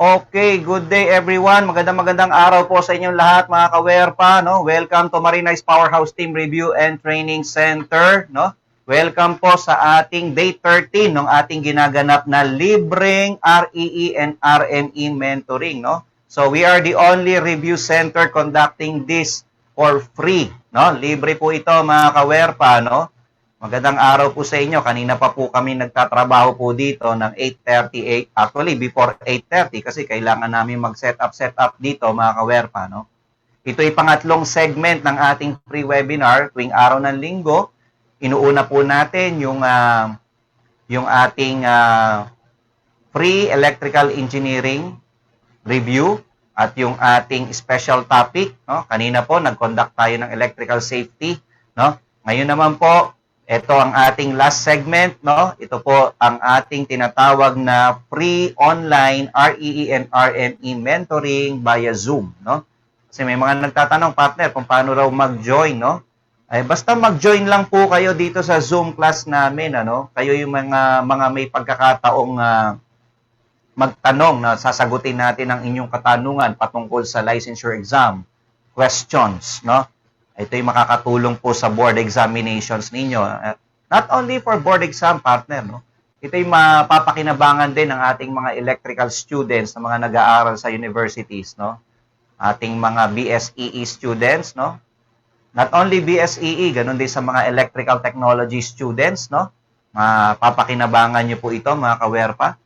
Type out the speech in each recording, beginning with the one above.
Okay, good day everyone. Magandang araw po sa inyong lahat mga kawerpa, no? Welcome to Marinais Powerhouse Team Review and Training Center, no? Welcome po sa ating day 13 ng ating ginaganap na libreng REE and RME mentoring, no? So we are the only review center conducting this for free, no? Libre po ito mga kawerpa, no? Magandang araw po sa inyo. Kanina pa po kami nagtatrabaho po dito ng 8:30, actually before 8:30 kasi kailangan namin mag-set up dito mga kawerpa, no? Ito ay pangatlong segment ng ating free webinar tuwing araw ng linggo. Inuuna po natin yung ating free electrical engineering review at yung ating special topic, no? Kanina po nag-conduct tayo ng electrical safety, no? Ngayon naman po ito ang ating last segment, no? Ito po ang ating tinatawag na free online REE and RME mentoring via Zoom, no? Kasi may mga nagtatanong, partner, kung paano raw mag-join, no? Ay basta mag-join lang po kayo dito sa Zoom class namin, ano? Kayo yung mga may pagkakataong magtanong na sasagutin natin ang inyong katanungan patungkol sa licensure exam questions, no? Ito yung makakatulong po sa board examinations ninyo. Not only for board exam, partner, no? Ito yung mapapakinabangan din ng ating mga electrical students na mga nag-aaral sa universities, no? Ating mga BSEE students, no? Not only BSEE, ganun din sa mga electrical technology students, no? Mapapakinabangan nyo po ito, mga kawerpa.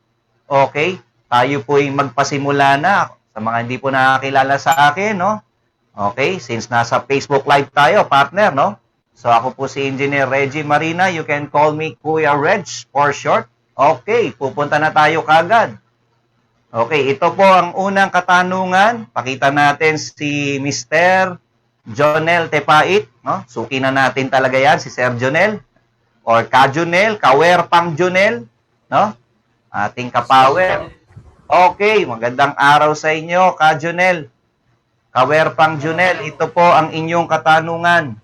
Okay, tayo po yung magpasimula na. Sa mga hindi po nakakilala sa akin, no? Okay, since nasa Facebook Live tayo, partner, no? So, ako po si Engineer Reggie Marina. You can call me Kuya Reg for short. Okay, pupunta na tayo kagad. Okay, ito po ang unang katanungan. Pakita natin si Mr. Jonel Tepait, no? Suki na natin talaga yan, si Sir Jonel. Or Kajonel, Kawerpang Jonel, no? Ating kapower. Okay, magandang araw sa inyo, Kajonel. Kawerpang Junel, ito po ang inyong katanungan.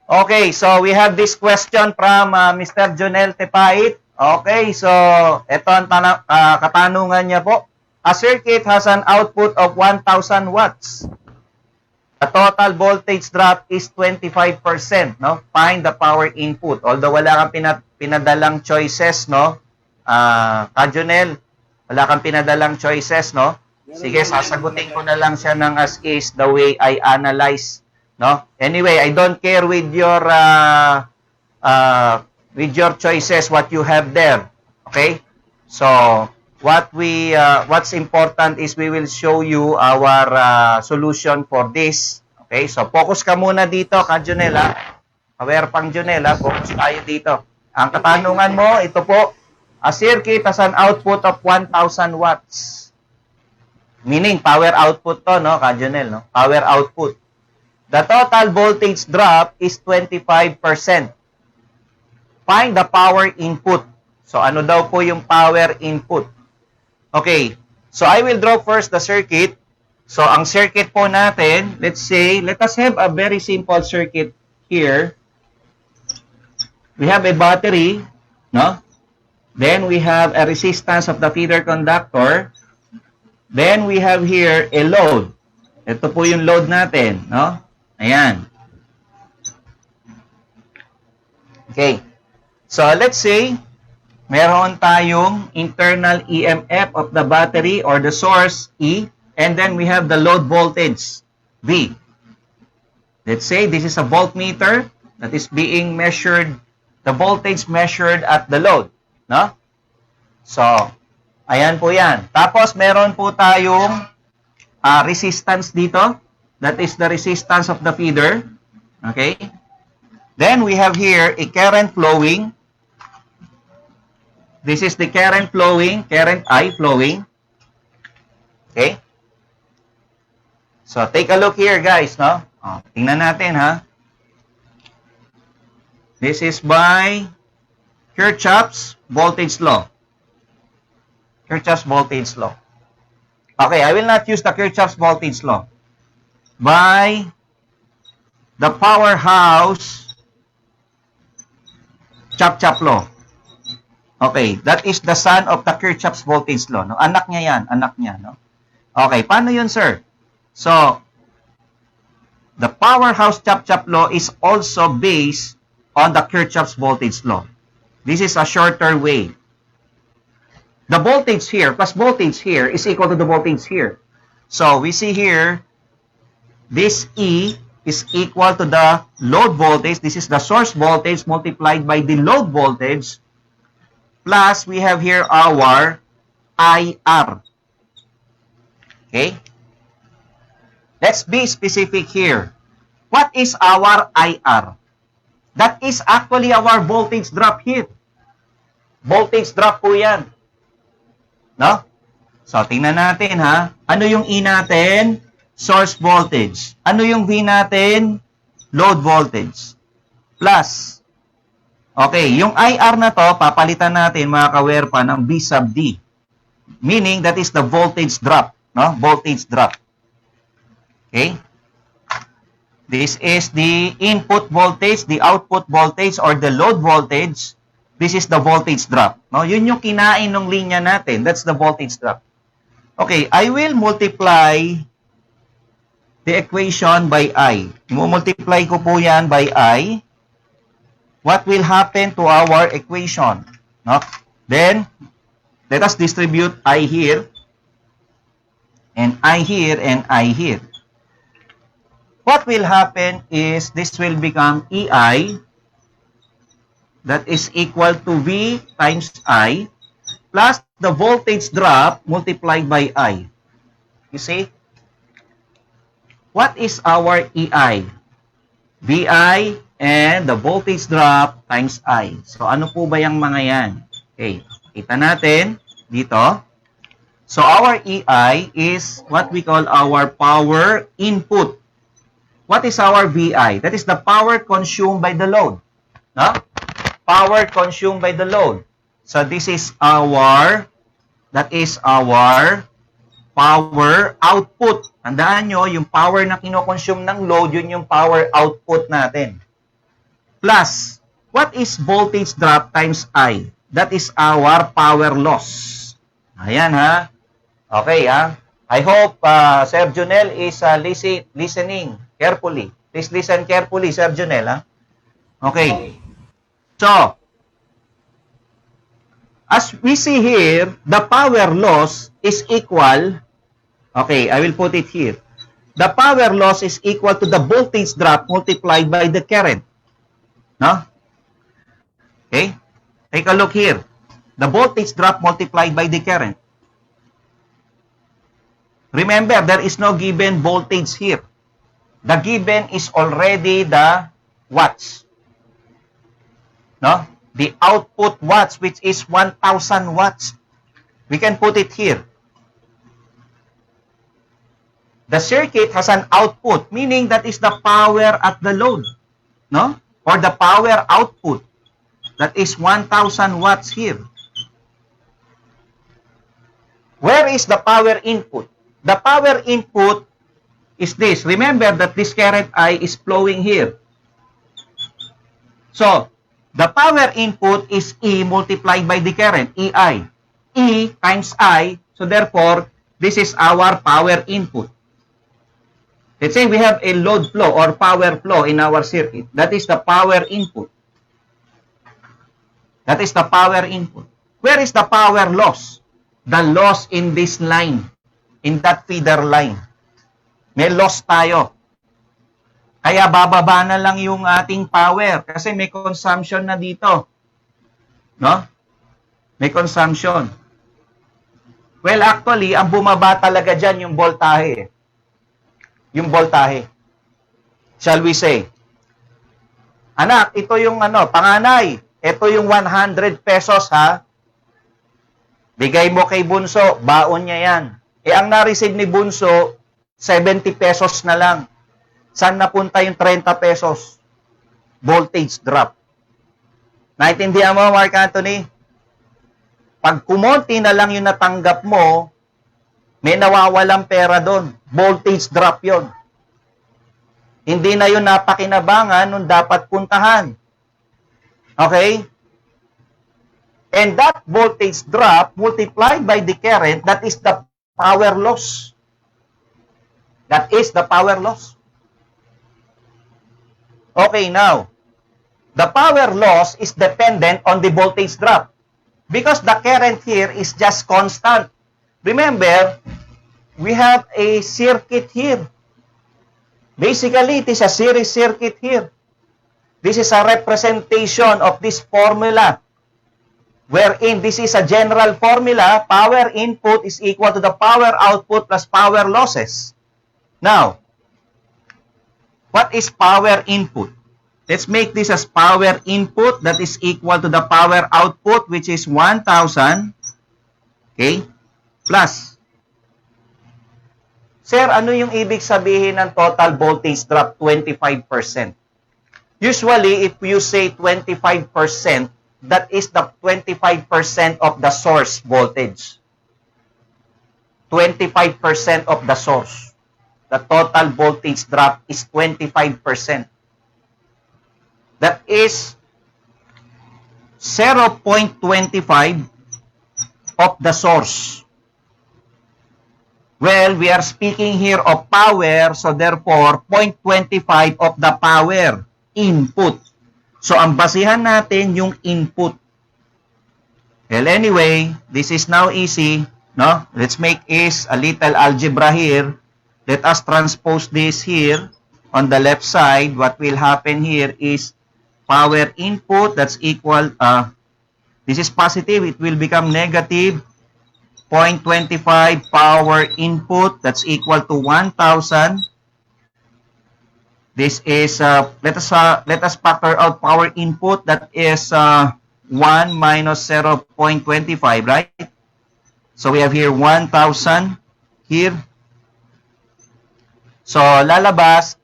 Okay, so we have this question from Mr. Jonel Tepait. Okay, so ito ang katanungan niya po. A circuit has an output of 1,000 watts. The total voltage drop is 25%, no? Find the power input. Although wala kang pinadalang choices, no? Kajonel, wala kang pinadalang choices, no? Sige, sasagutin ko na lang siya ng as is the way I analyze, no? Anyway, I don't care with your choices what you have there. Okay? So, what's important is we will show you our solution for this. Okay, so focus ka muna dito, Kajonel, ha? Kawerpang Jonel, ha? Focus tayo dito. Ang katanungan mo, ito po, a circuit has an output of 1,000 watts. Meaning, power output to, no, Kajonel, no? Power output. The total voltage drop is 25%. Find the power input. So, ano daw po yung power input? Okay, so I will draw first the circuit. So, ang circuit po natin, let us have a very simple circuit here. We have a battery, no? Then we have a resistance of the feeder conductor. Then we have here a load. Ito po yung load natin, no? Ayan. Okay. So, let's say, meron tayong internal EMF of the battery or the source E, and then we have the load voltage V. Let's say this is a voltmeter that is being measured, the voltage measured at the load, no? So, ayan po yan. Tapos meron po tayong resistance dito, that is the resistance of the feeder. Okay? Then we have here a current flowing. This is the current flowing, current I flowing. Okay? So, take a look here, guys, no? Tingnan natin, ha? This is by Kirchhoff's voltage law. Kirchhoff's voltage law. Okay, I will not use the Kirchhoff's voltage law. By the powerhouse chop-chop law. Okay, that is the son of the Kirchhoff's voltage law. No? Anak niya yan, anak niya. No? Okay, paano yun, sir? So, the powerhouse chop-chop law is also based on the Kirchhoff's voltage law. This is a shorter way. The voltage here plus voltage here is equal to the voltage here. So, we see here, this E is equal to the load voltage. This is the source voltage multiplied by the load voltage. Plus, we have here our IR. Okay? Let's be specific here. What is our IR? That is actually our voltage drop here. Voltage drop po yan. No? So, tingnan natin ha. Ano yung E natin? Source voltage. Ano yung V natin? Load voltage. Plus, okay, yung IR na to, papalitan natin mga kawerpa ng V sub D. Meaning, that is the voltage drop. No? Voltage drop. Okay? This is the input voltage, the output voltage, or the load voltage. This is the voltage drop. No? Yun yung kinain ng linya natin. That's the voltage drop. Okay, I will multiply the equation by I. Multiply ko po yan by I. What will happen to our equation? No? Then, let us distribute I here, and I here, and I here. What will happen is this will become EI, that is equal to V times I, plus the voltage drop multiplied by I. You see? What is our EI? VI and the voltage drop times I. So, ano po ba yung mga yan? Okay, kita natin dito. So, our EI is what we call our power input. What is our VI? That is the power consumed by the load. No? Power consumed by the load. So, this is our, that is our power output. Tandaan nyo, yung power na kinoconsume ng load, yun yung power output natin. Plus, what is voltage drop times I? That is our power loss. Ayan ha. Okay ha. I hope Sir Junel is listening carefully. Please listen carefully, Sir Junel ha. Okay. So, as we see here, the power loss is equal. Okay, I will put it here. The power loss is equal to the voltage drop multiplied by the current. No? Okay? Take a look here. The voltage drop multiplied by the current. Remember, there is no given voltage here. The given is already the watts. No? The output watts, which is 1,000 watts. We can put it here. The circuit has an output, meaning that is the power at the load. No? Or the power output. That is 1,000 watts here. Where is the power input? The power input is this. Remember that this current I is flowing here. So, the power input is E multiplied by the current, EI. E times I, so therefore, this is our power input. Let's say we have a load flow or power flow in our circuit. That is the power input. That is the power input. Where is the power loss? The loss in this line, in that feeder line. May loss tayo. Kaya bababa na lang yung ating power kasi may consumption na dito. No? May consumption. Well, actually, ang bumaba talaga dyan yung voltahe. Yung voltahe. Shall we say? Anak, ito yung panganay. Ito yung 100 pesos ha. Bigay mo kay Bunso, baon niya yan. Ang na-receive ni Bunso, 70 pesos na lang. Saan napunta yung 30 pesos? Voltage drop. Naintindihan mo, Mark Anthony? Pag kumonti na lang yung natanggap mo, may nawawalang pera doon. Voltage drop yon. Hindi na yun napakinabangan nung dapat puntahan. Okay? And that voltage drop multiplied by the current, that is the power loss. That is the power loss. Okay, now, the power loss is dependent on the voltage drop because the current here is just constant. Remember, we have a circuit here. Basically, it is a series circuit here. This is a representation of this formula, wherein this is a general formula. Power input is equal to the power output plus power losses. Now, what is power input? Let's make this as power input that is equal to the power output, which is 1,000, okay, plus. Sir, ano yung ibig sabihin ng total voltage drop? 25%. Usually, if you say 25%, that is the 25% of the source voltage. 25% of the source. The total voltage drop is 25%. That is 0.25 of the source. Well, we are speaking here of power, so therefore, 0.25 of the power input. So, ang basihan natin yung input. Well, anyway, this is now easy. No? Let's make is a little algebra here. Let us transpose this here. On the left side, what will happen here is power input, that's equal, this is positive, it will become negative. 0.25 power input, that's equal to 1,000. This is, let us factor out power input, that is 1 minus 0.25, right? So we have here 1,000 here. So lalabas,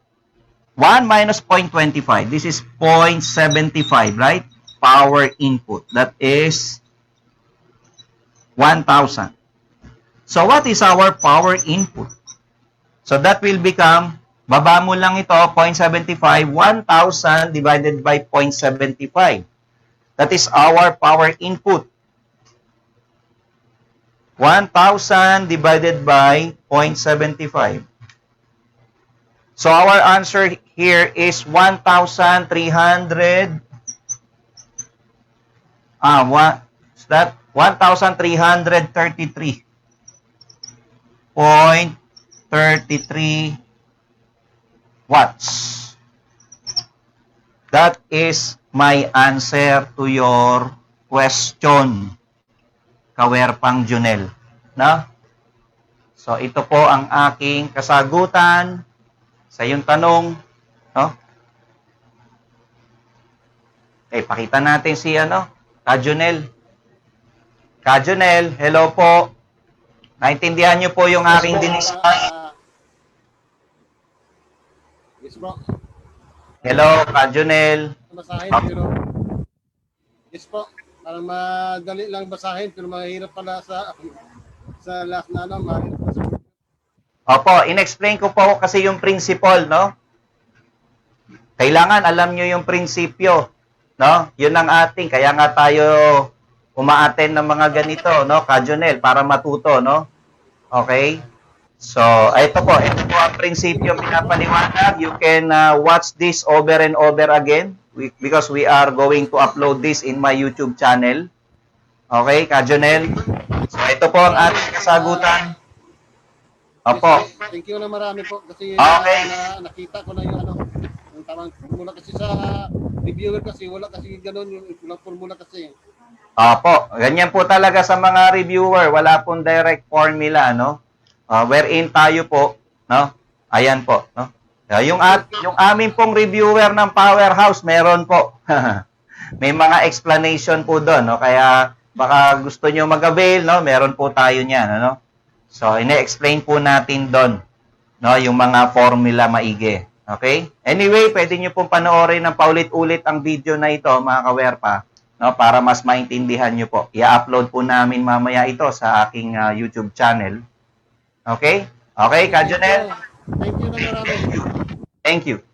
1 minus 0.25, this is 0.75, right? Power input, that is 1,000. So, what is our power input? So, that will become, baba mo lang ito, 0.75, 1,000 divided by 0.75. That is our power input. 1,000 divided by 0.75. So, our answer here is 1,300. What's that? 1,333.33 watts. That is my answer to your question, Kawerpang Junel. No? So, ito po ang aking kasagutan sa iyong tanong. No? Okay, pakita natin si Kajunel. Kajunel, hello po. Naintindihan niyo po yung aking diniscuss. Yes, bro. Hello, Kajunel. Basahin, pero yes po. Parang madali lang basahin, pero mahirap pala sa last na mahirap pa sa... Opo, in-explain ko po kasi yung principle, no? Kailangan alam niyo yung prinsipyo, no? Yun ang ating, kaya nga tayo umaattend ng mga ganito, no, Kajunel, para matuto, no? Okay? So, ito po ang prinsipyo pinapaliwanag. You can watch this over and over again because we are going to upload this in my YouTube channel. Okay, Kajunel? So, ito po ang ating kasagutan. Opo. Thank you na marami po kasi Okay. Nakita ko na yung tamang formula kasi sa reviewer kasi wala kasi ganoon yung formula kasi. Opo, ganyan po talaga sa mga reviewer, wala pong direct formula, no? Wherein tayo po, no? Ayan po, no? Yung amin pong reviewer ng Powerhouse, meron po. May mga explanation po doon, no? Kaya baka gusto nyo mag-avail, no? Meron po tayo niyan, ano? So, ine-explain po natin doon, no? Yung mga formula maigi. Okay? Anyway, pwede nyo pong panoorin ng paulit-ulit ang video na ito, mga kawerpa. No, para mas maintindihan nyo po. I-upload po namin mamaya ito sa aking YouTube channel. Okay? Okay, Kajunel? Thank you na marami. Thank you.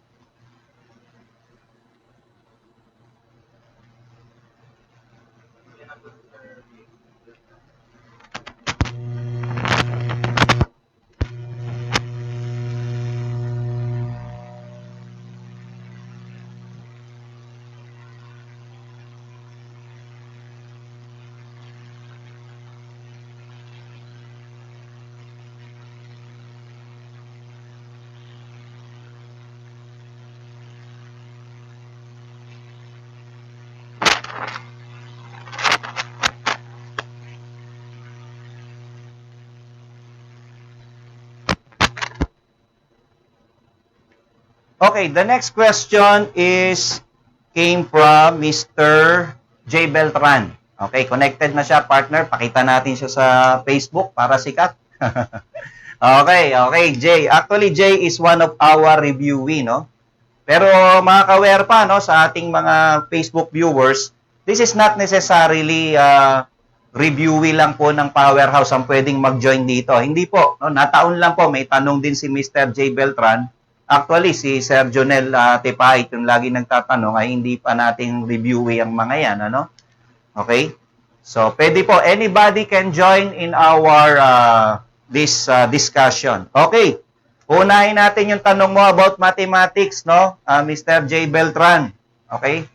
Okay, the next question is came from Mr. J. Beltran. Okay, connected na siya, partner. Pakita natin siya sa Facebook para sikat. Okay, Jay. Actually, Jay is one of our reviewee, no? Pero mga ka-aware pa, no, sa ating mga Facebook viewers, this is not necessarily reviewee lang po ng Powerhouse ang pwedeng mag-join dito. Hindi po, no? Nataon lang po, may tanong din si Mr. J. Beltran. Actually, si Sir Jonel Tepahit, yung lagi nagtatanong, ay hindi pa nating reviewee ang mga yan, ano? Okay? So, pwede po, anybody can join in our this discussion. Okay. Unahin natin yung tanong mo about mathematics, no? Mr. J. Beltran. Okay?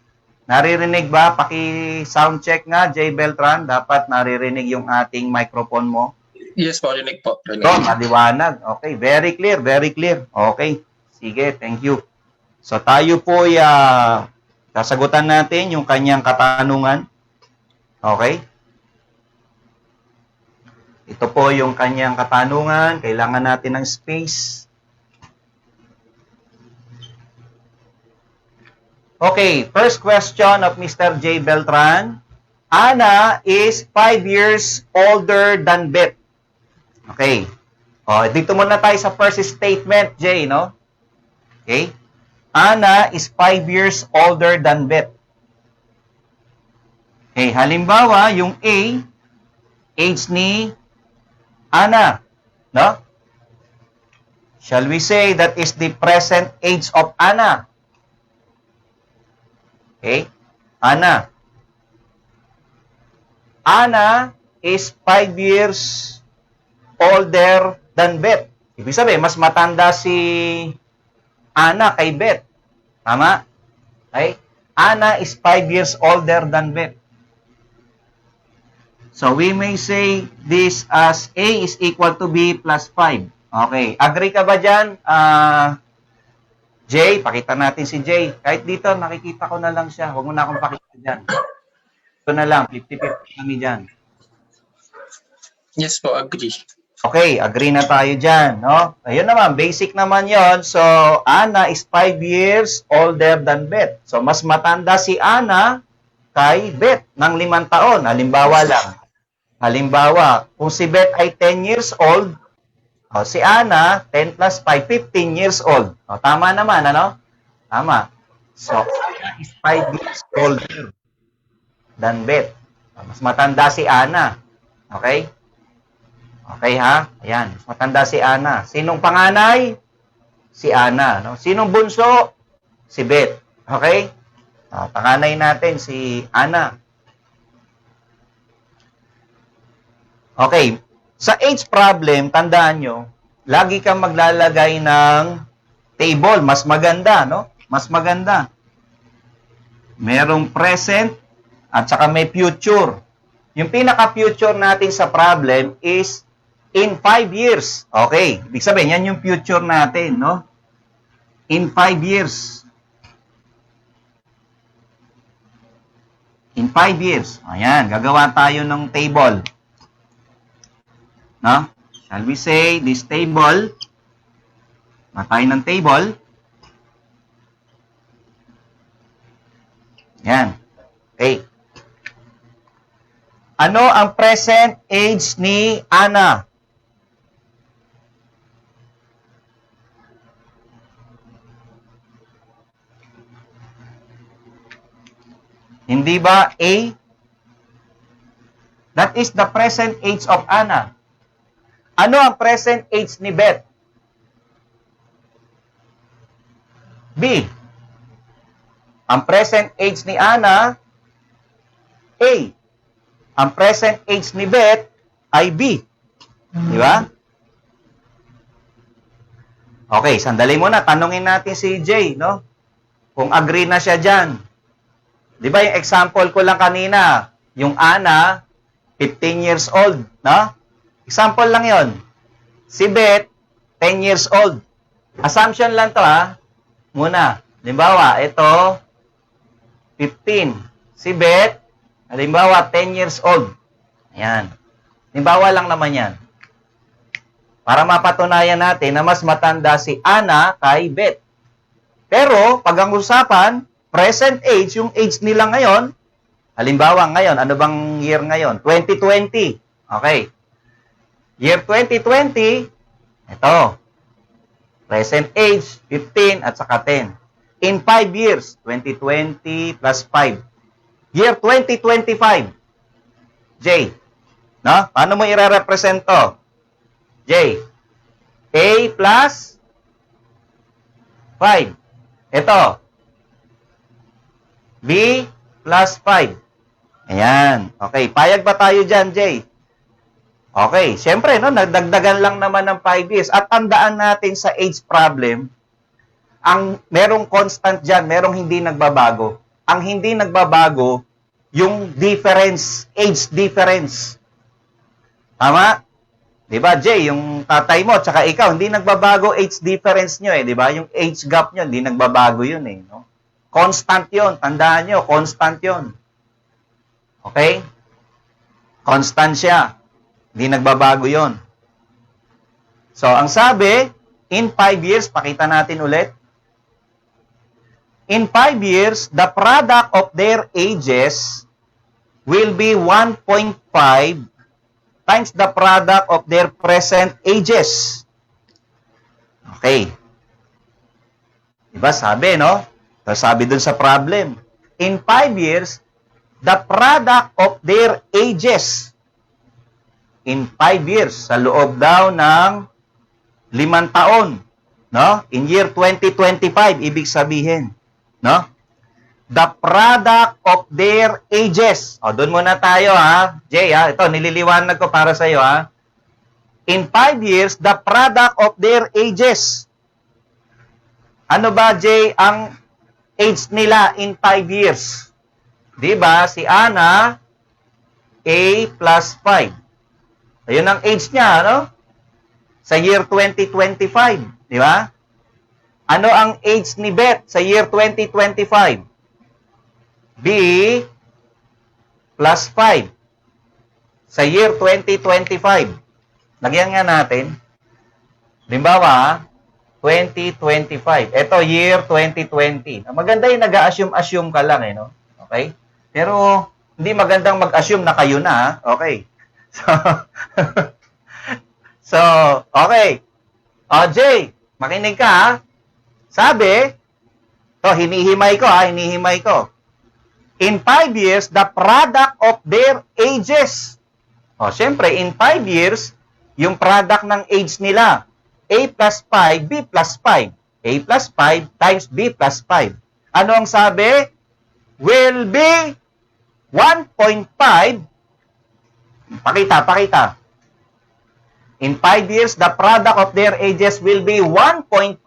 Naririnig ba? Paki-sound check nga, J. Beltran. Dapat naririnig yung ating microphone mo. Yes po, rinig po. Rinig. So, maliwanag. Okay, very clear, very clear. Okay, sige, thank you. So, tayo po sasagutan natin yung kanyang katanungan. Okay? Ito po yung kanyang katanungan. Kailangan natin ng space. Okay, first question of Mr. J. Beltran. Ana is 5 years older than Beth. Okay. O, dito muna tayo sa first statement, J, no? Okay. Ana is 5 years older than Beth. Okay, halimbawa, yung A, age ni Ana, no? Shall we say that is the present age of Ana? Okay? Ana. Ana is 5 years older than Beth. Ibig sabihin, mas matanda si Ana kay Beth. Tama? Okay? Ana is 5 years older than Beth. So, we may say this as A is equal to B plus 5. Okay. Agree ka ba dyan? Jay, pakita natin si Jay. Kahit dito, nakikita ko na lang siya. Huwag mo na akong pakita dyan. Ito na lang, 50-50 kami dyan. Yes po, agree. Okay, agree na tayo dyan. No? Ayun naman, basic naman yon. So, Ana is 5 years older than Beth. So, mas matanda si Ana kay Beth ng 5 taon. Halimbawa lang. Halimbawa, kung si Beth ay 10 years old, si Ana, 10 plus 5, 15 years old. Tama naman, ano? Tama. So, Ana is 5 years older than Beth. Mas matanda si Ana. Okay? Okay, ha? Ayan. Mas matanda si Ana. Sinong panganay? Si Ana. No? Sinong bunso? Si Beth. Okay? Panganay natin, si Ana. Okay. Sa age problem, tandaan nyo, lagi kang maglalagay ng table. Mas maganda, no? Mas maganda. Merong present at saka may future. Yung pinaka-future natin sa problem is in 5 years. Okay. Ibig sabihin, yan yung future natin, no? In 5 years. In 5 years. Ayan, gagawa tayo ng table. No? Shall we say this table? Matay ng table. Yan. Okay. Ano ang present age ni Ana? Hindi ba A? That is the present age of Ana. Ano ang present age ni Beth? B. Ang present age ni Ana, A. Ang present age ni Beth ay B. Di ba? Okay, sandali muna. Tanungin natin si Jay, no? Kung agree na siya dyan. Di ba yung example ko lang kanina, yung Ana, 15 years old, no? Example lang yon. Si Beth, 10 years old. Assumption lang to, ha? Muna. Halimbawa, ito, 15. Si Beth, halimbawa, 10 years old. Ayan. Halimbawa lang naman yan. Para mapatunayan natin na mas matanda si Ana kay Beth. Pero, pag ang usapan, present age, yung age nila ngayon, halimbawa ngayon, ano bang year ngayon? 2020. Okay. Year 2020, ito. Present age, 15 at saka 10. In 5 years, 2020 plus 5. Year 2025. J. No? Paano mo i-represent to? J. A plus 5. Ito. B plus 5. Ayan. Okay. Payag ba tayo dyan, J? Okay. Siyempre, no? Nagdagdagan lang naman ng 5 years. At tandaan natin sa age problem, ang merong constant dyan, merong hindi nagbabago. Ang hindi nagbabago, yung difference, age difference. Tama? Diba, Jay? Yung tatay mo, tsaka ikaw, hindi nagbabago age difference nyo eh. Diba? Yung age gap nyo, hindi nagbabago yun eh. No? Constant yun. Tandaan nyo, constant yun. Okay? Constant siya. Hindi nagbabago yun. So, ang sabi, in 5 years, pakita natin ulit. In 5 years, the product of their ages will be 1.5 times the product of their present ages. Okay. Diba sabi, no? Sabi dun sa problem. In 5 years, the product of their ages. In 5 years, sa loob daw ng 5 taon. No? In year 2025, ibig sabihin. No? The product of their ages. O, doon muna tayo, ha? Jay, ha? Ito, nililiwanag ko para sa iyo, ha? In 5 years, the product of their ages. Ano ba, Jay, ang age nila in 5 years? Diba? Si Ana, A plus 5. Ayun ang age niya, ano? Sa year 2025. Diba? Ano ang age ni Beth sa year 2025? B plus 5. Sa year 2025. Lagyan nga natin. Halimbawa, 2025. Ito, year 2020. Maganda yung nag-assume-assume ka lang, eh, no? Okay? Pero, hindi magandang mag-assume na kayo na, ha? Okay. So, okay. O, Jay, makinig ka, ha? Sabi, to hinihimay ko ha, hinihimay ko. In 5 years, the product of their ages. O, syempre, in 5 years, yung product ng age nila, A plus 5, B plus 5. A plus 5 times B plus 5. Ano ang sabi? Will be 1.5. Pakita. In 5 years, the product of their ages will be 1.5.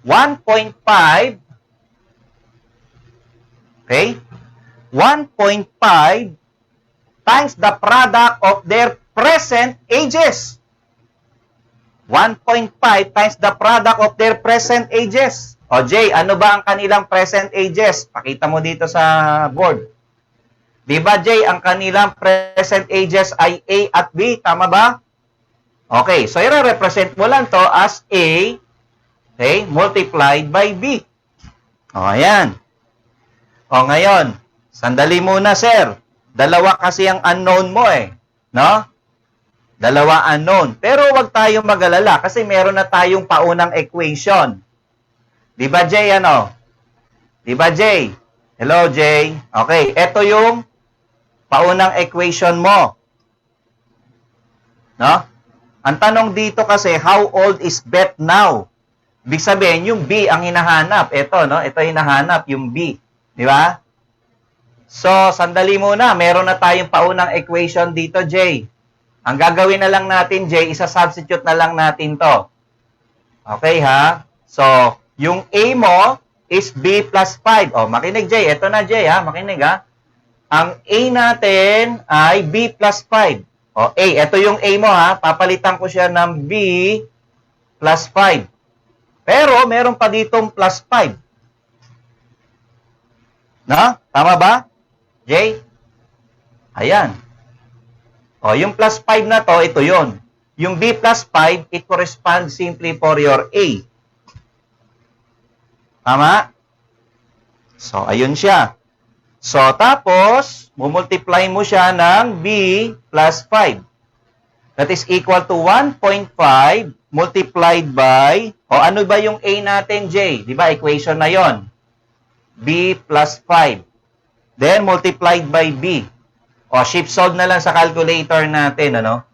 1.5, okay? 1.5 times the product of their present ages. 1.5 times the product of their present ages. O, Jay, ano ba ang kanilang present ages? Pakita mo dito sa board. Di ba, Jay, ang kanilang present ages ay A at B? Tama ba? Okay, so i-represent mo lang to as A, okay, multiplied by B. O, ayan. O, ngayon, sandali muna, sir. Dalawa kasi ang unknown mo eh. No? Dalawa unknown. Pero wag tayong mag-alala kasi meron na tayong paunang equation. Di ba, Jay, ano? Di ba, Jay? Hello, Jay. Okay, ito yung paunang equation mo. No? Ang tanong dito kasi, how old is Beth now? Ibig sabihin, yung B ang hinahanap. Ito, no? Ito hinahanap, yung B. Di ba? So, sandali muna. Meron na tayong paunang equation dito, Jay. Ang gagawin na lang natin, Jay, isa-substitute na lang natin to. Okay, ha? So, yung A mo is B plus 5. O, makinig, Jay. Ito na, Jay, ha? Makinig, ha? Ang A natin ay B plus 5. O, A. Ito yung A mo, ha? Papalitan ko siya ng B plus 5. Pero, meron pa ditong plus 5. No? Tama ba? Jay? Ayan. O, yung plus 5 na to, ito yon. Yung B plus 5, it corresponds simply for your A. Tama? So, ayun siya. So, tapos, mumultiply mo siya ng B plus 5. That is equal to 1.5 multiplied by, o ano ba yung A natin, J? Di ba, equation na yon. B plus 5. Then, multiplied by B. O, shift solve na lang sa calculator natin, ano?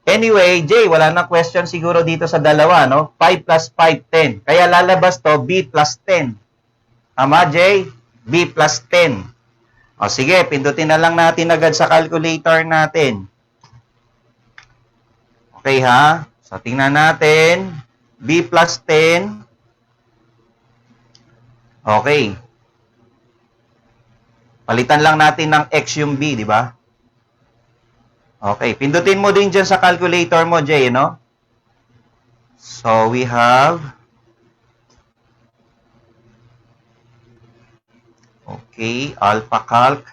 Anyway, J, wala na question siguro dito sa dalawa, no? 5 plus 5, 10. Kaya lalabas to, B plus 10. Tama, J? B plus 10. O, sige, pindutin na lang natin agad sa calculator natin. Okay, ha? So, tingnan natin. B plus 10. Okay. Palitan lang natin ng X yung B, di ba? Okay, pindutin mo din dyan sa calculator mo, Jay, no? So, we have... Okay, alpha calc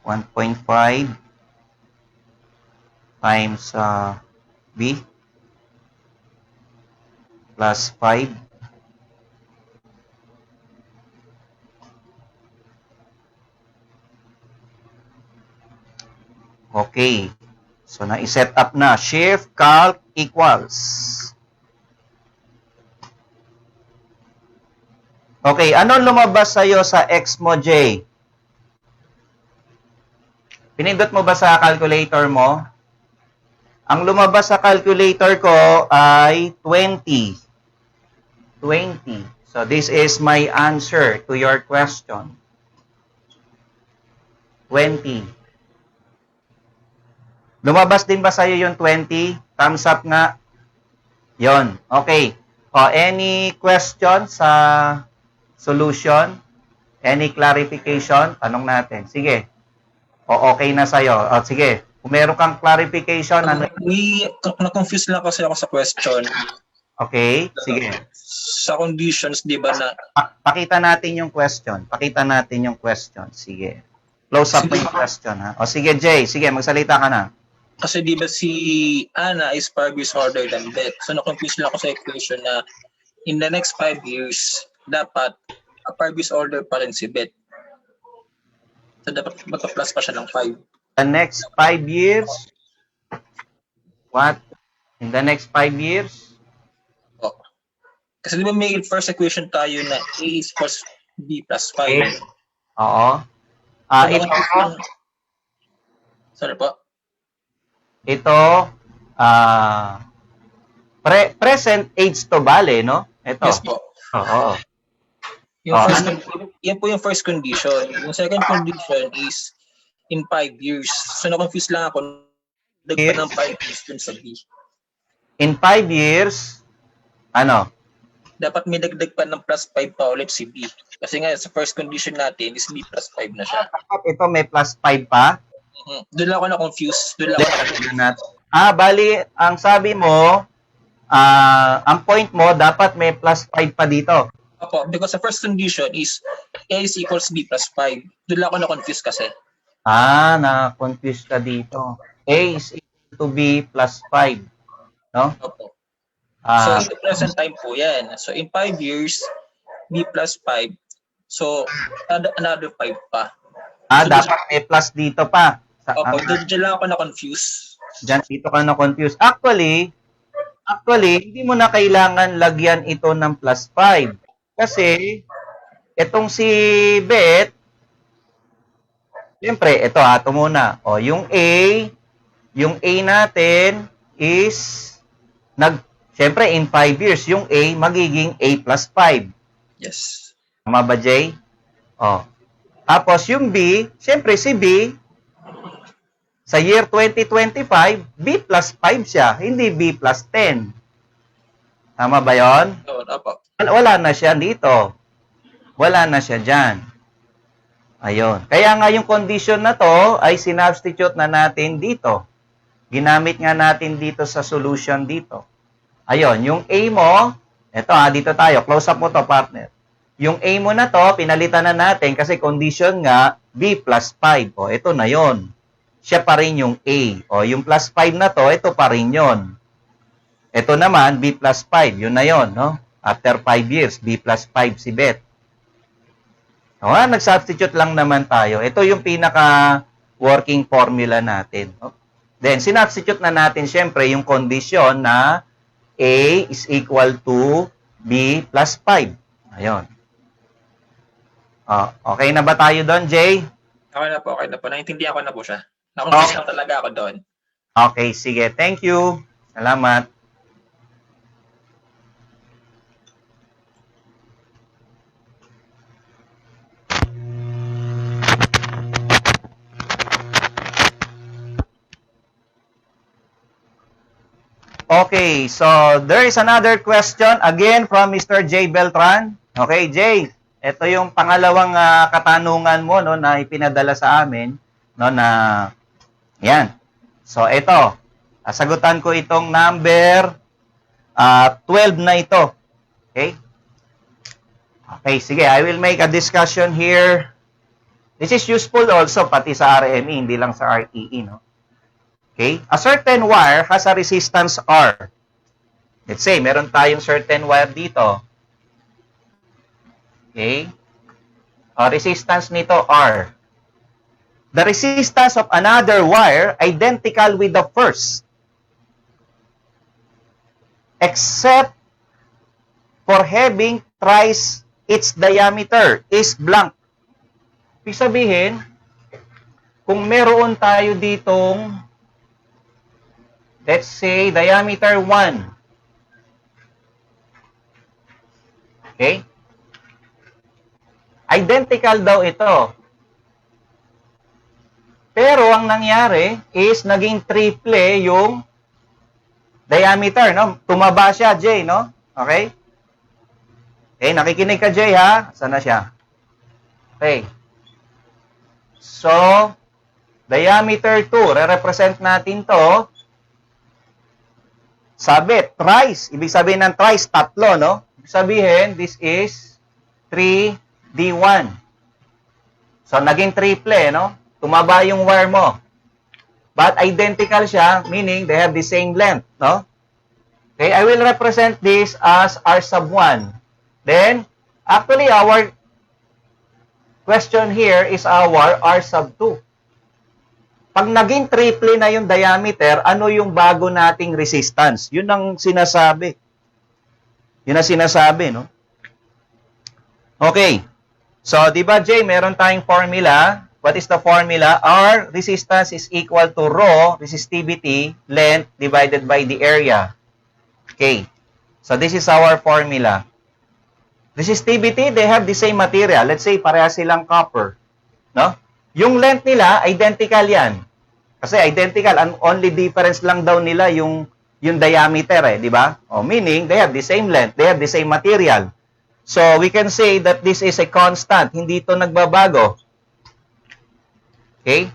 1.5 times B plus 5 Okay. So, na-set up na. Shift calc equals. Okay. Ano lumabas sa'yo sa X mo, J? Pinindot mo ba sa calculator mo? Ang lumabas sa calculator ko ay 20. 20. So, this is my answer to your question. 20. Lumabas din ba sa'yo yung 20? Thumbs up nga. Yon. Okay. O, any question sa solution? Any clarification? Tanong natin. Sige. O, okay na sa'yo. O, sige. Kung meron kang clarification, ano? Na-confuse lang kasi ako sa question. Okay. Sige. Sa conditions, di ba na... Pakita natin yung question. Pakita natin yung question. Sige. Close up mo yung question, ha? O, sige, Jay. Sige, magsalita ka na. Kasi di ba si Ana is 5 years older than Beth. So na-confuse lang ako sa equation na in the next 5 years, dapat 5 years older pa rin si Beth. So dapat magpa-plus pa siya ng 5. The next 5 years? What? In the next 5 years? Oh. Kasi di ba may first equation tayo na A is plus B plus 5. Okay. Oo. Ito, sorry po. Ito, present age to bale, no? Ito. Yes po. Oo. Yung first, yan po yung first condition. Yung second condition is in 5 years. So na-confuse lang ako. Dagdag ng 5 years dun sa B. In 5 years, ano? Dapat may dagdag pa ng plus 5 pa ulit si B. Kasi nga sa first condition natin is B plus 5 na siya. Ito may plus 5 pa? Doon lang ako na-confuse. Bali, ang sabi mo, ang point mo, dapat may plus 5 pa dito. Opo, because the first condition is A is equals B plus 5. Doon lang ako na-confuse kasi. Na-confuse ka dito. A is equal to B plus 5. No? Opo. So, in the present time po yan. So, in 5 years, B plus 5. So, another 5 pa. So, dapat may plus dito pa. Opo, dyan lang ako na-confuse. Diyan, dito ka na-confuse. Actually, hindi mo na kailangan lagyan ito ng plus 5. Kasi, itong si Beth, siyempre, ito muna. O, yung A natin is, siyempre, in 5 years, yung A magiging A plus 5. Yes. Tama ba, Jay? O. Tapos, yung B, siyempre, si B, sa year 2025, B plus 5 siya, hindi B plus 10. Tama ba yun? Opo. Wala na siya dito. Wala na siya dyan. Ayun. Kaya nga yung condition na to ay sinubstitute na natin dito. Ginamit nga natin dito sa solution dito. Ayun. Yung A mo, dito tayo. Close up mo to, partner. Yung A mo na to, pinalitan na natin kasi condition nga B plus 5. O, ito na yon. Siya pa rin yung A. O, yung plus 5 na to, ito pa rin yon. Ito naman, B plus 5. Yun na yon, no? After 5 years, B plus 5 si Beth. O, nag-substitute lang naman tayo. Ito yung pinaka-working formula natin. No? Then, sinubstitute na natin syempre yung condition na A is equal to B plus 5. Ayun. Okay na ba tayo doon, Jay? Okay na po. Naintindihan ko na po siya. Nakonfuse lang talaga ako doon. Okay, sige. Thank you. Salamat. Okay, so there is another question again from Mr. J. Beltran. Okay, Jay, ito yung pangalawang katanungan mo no na ipinadala sa amin no na yan. So ito, sagutan ko itong number 12 na ito. Okay? Okay, sige, I will make a discussion here. This is useful also pati sa RME, hindi lang sa RTE, no? Okay? A certain wire has a resistance R. Let's say, meron tayong certain wire dito. Okay? A resistance nito R. The resistance of another wire identical with the first. Except for having thrice its diameter is blank. Ibig sabihin, kung meron tayo ditong let's say, diameter 1. Okay? Identical daw ito. Pero ang nangyari is naging triple yung diameter, no? Tumaba siya, Jay, no? Okay? Okay, nakikinig ka, Jay, ha? Saan na siya? Okay. So, diameter 2, re-represent natin to. Sabi, thrice. Ibig sabihin ng thrice, tatlo, no? Ibig sabihin, this is 3D1. So, naging triple, no? Tumaba yung wire mo. But identical siya, meaning they have the same length, no? Okay, I will represent this as R sub 1. Then, actually, our question here is our R sub 2. Pag naging triple na yung diameter, ano yung bago nating resistance? Yun ang sinasabi. Yun ang sinasabi, no? Okay. So, di ba, Jay, meron tayong formula. What is the formula? R resistance is equal to rho, resistivity, length, divided by the area. Okay. So, this is our formula. Resistivity, they have the same material. Let's say, parehas silang copper. No? Yung length nila, identical yan. Kasi identical, ang only difference lang daw nila yung diameter, di ba? Meaning, they have the same length, they have the same material. So, we can say that this is a constant, hindi ito nagbabago. Okay?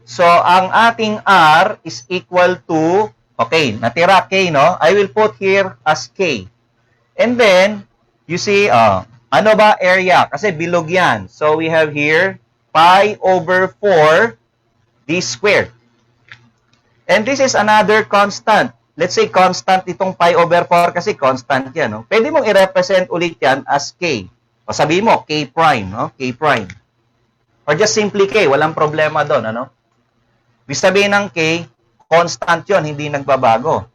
So, ang ating R is equal to, okay, natira K, no? I will put here as K. And then, you see, ano ba area? Kasi bilog yan. So, we have here, pi over 4 d squared. And this is another constant. Let's say constant itong pi over 4 kasi constant yan. No? Pwede mong i-represent ulit yan as k. O sabihin mo, k prime. No? K prime. Or just simply k. Walang problema doon. Ano? Ibig sabihin ng k, constant yon, hindi nagbabago.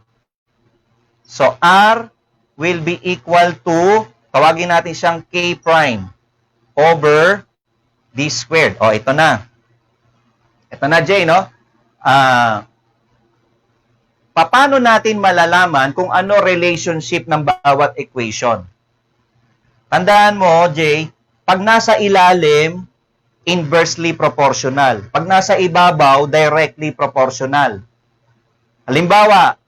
So, R will be equal to, tawagin natin siyang k prime over d squared. O, ito na. Ito na, Jay, no? Paano natin malalaman kung ano relationship ng bawat equation? Tandaan mo, Jay, pag nasa ilalim, inversely proportional. Pag nasa ibabaw, directly proportional. Halimbawa,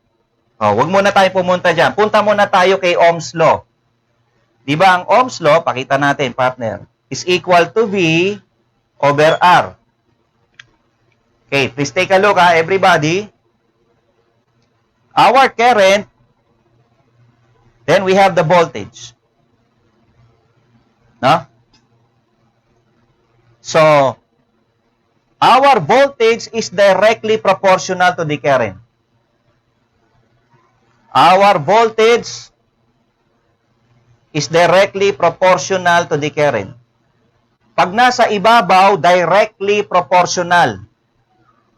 wag muna tayo pumunta dyan. Punta muna tayo kay Ohm's Law. Diba ang Ohm's Law, pakita natin, partner, is equal to V over R. Okay, please take a look, everybody. Our current, then we have the voltage. No? So, our voltage is directly proportional to the current. Our voltage is directly proportional to the current. Pag nasa ibabaw, directly proportional.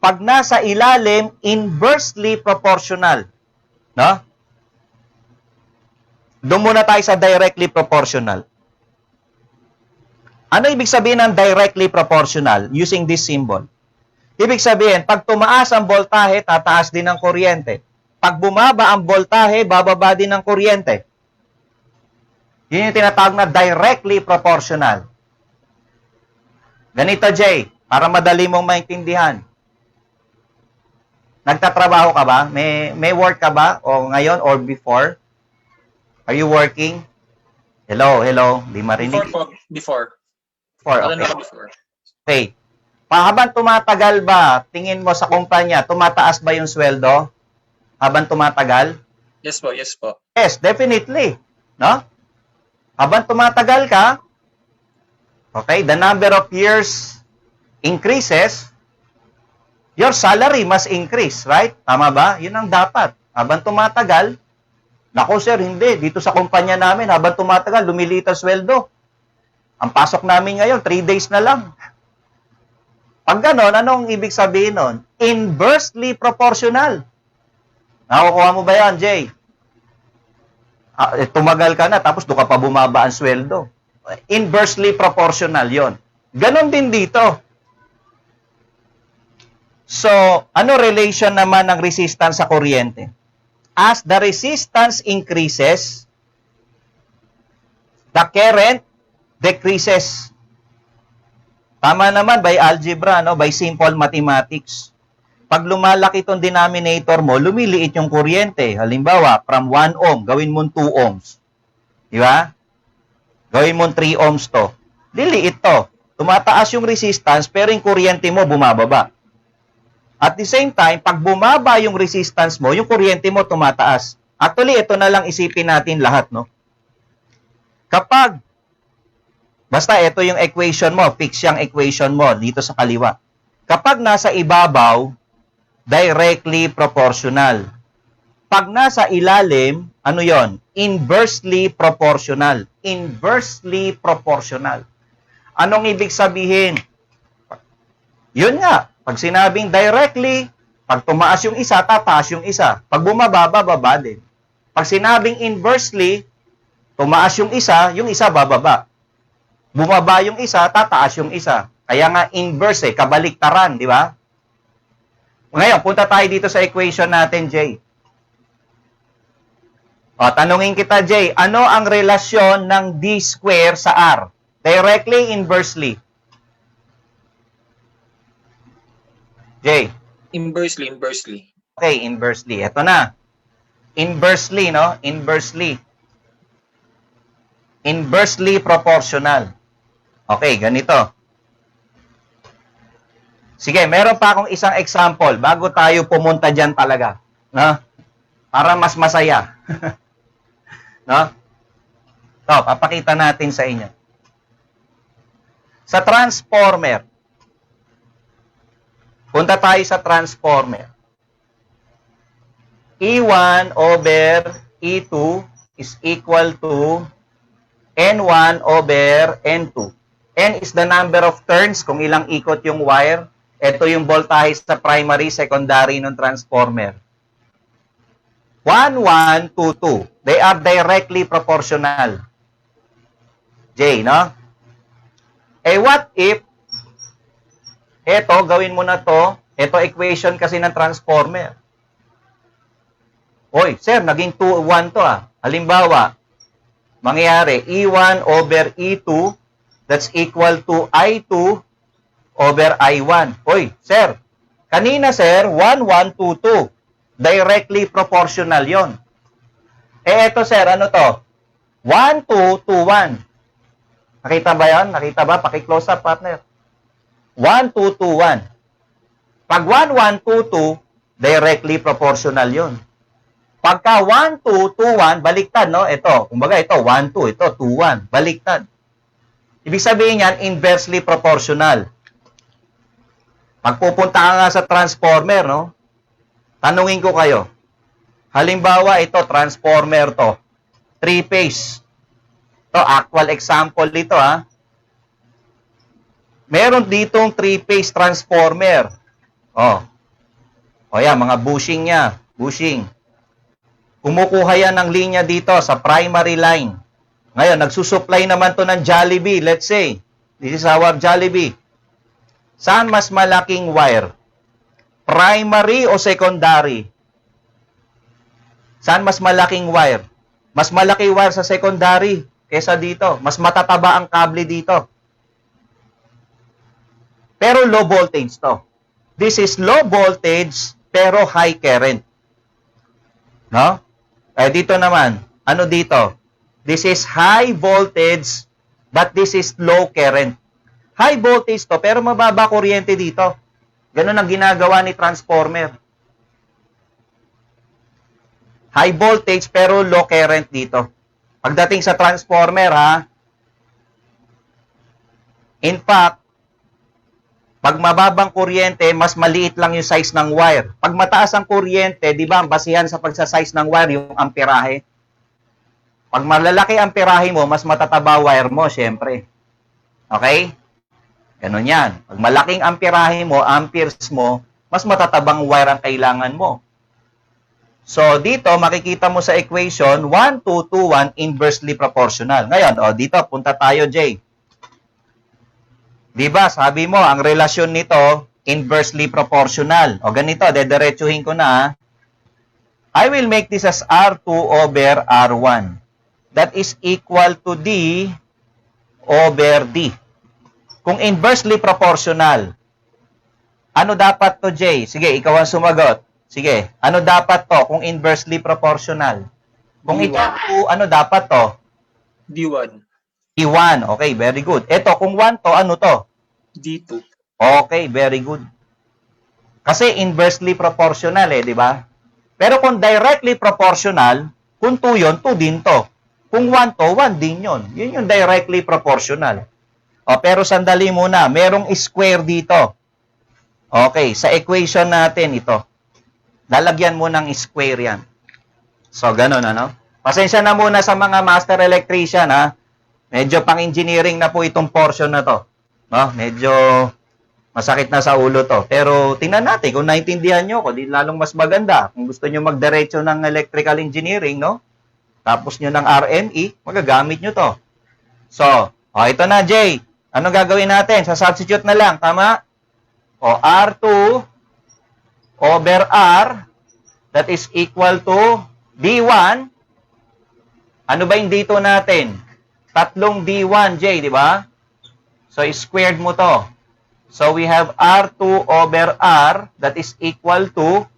Pag nasa ilalim, inversely proportional. No? Doon muna tayo sa directly proportional. Ano ibig sabihin ng directly proportional using this symbol? Ibig sabihin, pag tumaas ang voltahe, tataas din ang kuryente. Pag bumaba ang voltahe, bababa din ang kuryente. Yun yung tinatawag na directly proportional. Ganito, Jay, para madali mong maintindihan. Nagtatrabaho ka ba? May work ka ba? O ngayon or before? Are you working? Hello? Di marinig. Before. Okay. Before. Okay. Habang tumatagal ba, tingin mo sa kumpanya, tumataas ba yung sweldo? Habang tumatagal? Yes po. Yes, definitely. No? Habang tumatagal ka, okay, the number of years increases, your salary must increase, right? Tama ba? Yun ang dapat. Habang tumatagal, naku sir, hindi. Dito sa kumpanya namin, habang tumatagal, lumiliit ang sweldo. Ang pasok namin ngayon, 3 days na lang. Pag ganon, anong ibig sabihin nun? Inversely proportional. Nakukuha mo ba yan, Jay? Tumagal ka na, tapos doon ka pa bumaba ang sweldo. Inversely proportional yon. Ganon din dito. So, ano relation naman ng resistance sa kuryente? As the resistance increases, the current decreases. Tama naman by algebra, no? By simple mathematics. Pag lumalaki itong denominator mo, lumiliit yung kuryente. Halimbawa, from 1 ohm, gawin mo 2 ohms. Di ba? Gawin mo 3 ohms to. Liliit to. Tumataas yung resistance, pero yung kuryente mo bumababa. At the same time, pag bumaba yung resistance mo, yung kuryente mo tumataas. Actually, ito na lang isipin natin lahat, no? Kapag, basta ito yung equation mo, fix yung equation mo dito sa kaliwa. Kapag nasa ibabaw, directly proportional. Pag nasa ilalim, ano yon? Inversely proportional. Inversely proportional. Anong ibig sabihin? Yun nga, pag sinabing directly, pag tumaas yung isa, tataas yung isa. Pag bumaba, bababa din. Pag sinabing inversely, tumaas yung isa bababa. Bumaba yung isa, tataas yung isa. Kaya nga inverse kabaliktaran, di ba? Ngayon, punta tayo dito sa equation natin, Jay. O, tanungin kita, Jay, ano ang relasyon ng D square sa R? Directly, inversely? Jay? Inversely. Okay, inversely. Ito na. Inversely, no? Inversely. Inversely proportional. Okay, ganito. Sige, meron pa akong isang example bago tayo pumunta dyan talaga. No? Para mas masaya. No? Ito, papakita natin sa inyo. Sa transformer. Punta tayo sa transformer. E1 over E2 is equal to N1 over N2. N is the number of turns, kung ilang ikot yung wire. Ito yung voltage sa primary, secondary ng transformer. 1, 1, 2, 2. They are directly proportional. J, no? Eh, what if, ito, gawin mo na to, ito equation kasi ng transformer. Oy, sir, naging 2, 1 to ah. Halimbawa, mangyayari, E1 over E2, that's equal to I2 over I1. Oy, sir, kanina sir, 1, 1, 2, 2. Directly proportional yon. Eh, eto sir, ano to? 1, 2, 2, 1. Nakita ba yan? Nakita ba? Paki-close up, partner. 1, 2, 2, 1. Pag 1, 1, 2, 2, directly proportional yon. Pagka 1, 2, 2, 1, baliktad, no? Ito, kumbaga ito, 1, 2, ito, 2, 1, baliktad. Ibig sabihin yan, inversely proportional. Pagpupunta ka nga sa transformer, no? Tanungin ko kayo. Halimbawa, ito, transformer to. 3-phase. To actual example dito ha. Meron ditong 3-phase transformer. Oh. O yan, mga bushing niya. Bushing. Kumukuha yan ng linya dito sa primary line. Ngayon, nagsusupply naman to ng Jollibee. Let's say, this is our Jollibee. Saan mas malaking wire? Primary o secondary? Saan mas malaking wire? Mas malaki wire sa secondary kesa dito. Mas matataba ang kable dito. Pero low voltage to. This is low voltage pero high current. No? Dito naman, ano dito? This is high voltage but this is low current. High voltage to pero mababa kuryente dito. Ganun ang ginagawa ni transformer. High voltage pero low current dito. Pagdating sa transformer ha, in fact, pag mababang kuryente, mas maliit lang yung size ng wire. Pag mataas ang kuryente, di ba, ang basihan sa pagsa-size ng wire, yung amperahe. Pag malalaki ang amperahe mo, mas matataba wire mo, syempre. Okay? Ganun yan. Pag malaking amperahe mo, amperes mo, mas matatabang wire ang kailangan mo. So, dito, makikita mo sa equation, 1, 2, 2, 1, inversely proportional. Ngayon, dito, punta tayo, Jay. Diba, sabi mo, ang relasyon nito, inversely proportional. O ganito, dediretsuhin ko na. I will make this as R2 over R1. That is equal to D over D. Kung inversely proportional, ano dapat to, Jay? Sige, ikaw ang sumagot. Sige, ano dapat to kung inversely proportional? Kung D1. ito, ano dapat to? D1. D1. Okay, very good. Ito, kung 1 to, ano to? D2. Okay, very good. Kasi inversely proportional di ba? Pero kung directly proportional, kung 2 yun, 2 din to. Kung 1 to, 1 din yun. Yun yung directly proportional. Pero sandali muna, merong square dito. Okay, sa equation natin ito. Lalagyan mo ng square yan. So, ganun, ano? Pasensya na muna sa mga master electrician, ha? Medyo pang-engineering na po itong portion na to. No? Medyo masakit na sa ulo to. Pero tingnan natin kung naintindihan nyo ko, di lalong mas maganda. Kung gusto nyo magdiretso ng electrical engineering, no? Tapos nyo ng RME, magagamit nyo to. So, ito na, Jay. Ano gagawin natin? Sa substitute na lang, tama? R2 over R, that is equal to D1. Ano ba yung D2 natin? Tatlong D1, Jay, di ba? So, squared mo to. So, we have R2 over R, that is equal to,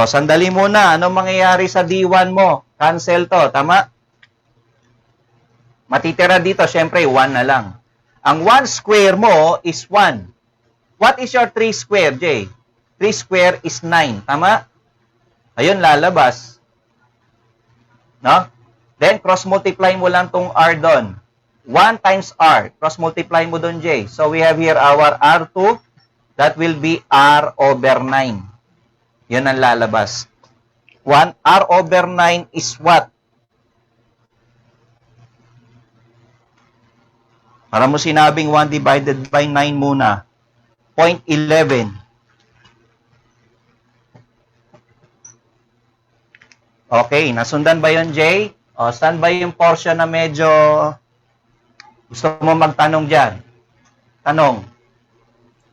sandali muna, anong mangyayari sa D1 mo? Cancel to, tama? Matitira dito, syempre, 1 na lang. Ang 1 square mo is 1. What is your 3 square, Jay? 3 square is 9, tama? Ayun, lalabas. No? Then, cross-multiply mo lang tong R doon. 1 times R. Cross-multiply mo doon, Jay. So, we have here our R2. That will be R over 9. Yun ang lalabas. 1 R over 9 is what? Para mo sinabing 1 divided by 9 muna. 0.11. Okay, nasundan ba yun, Jay? Saan ba yung portion na medyo gusto mo magtanong dyan? Tanong.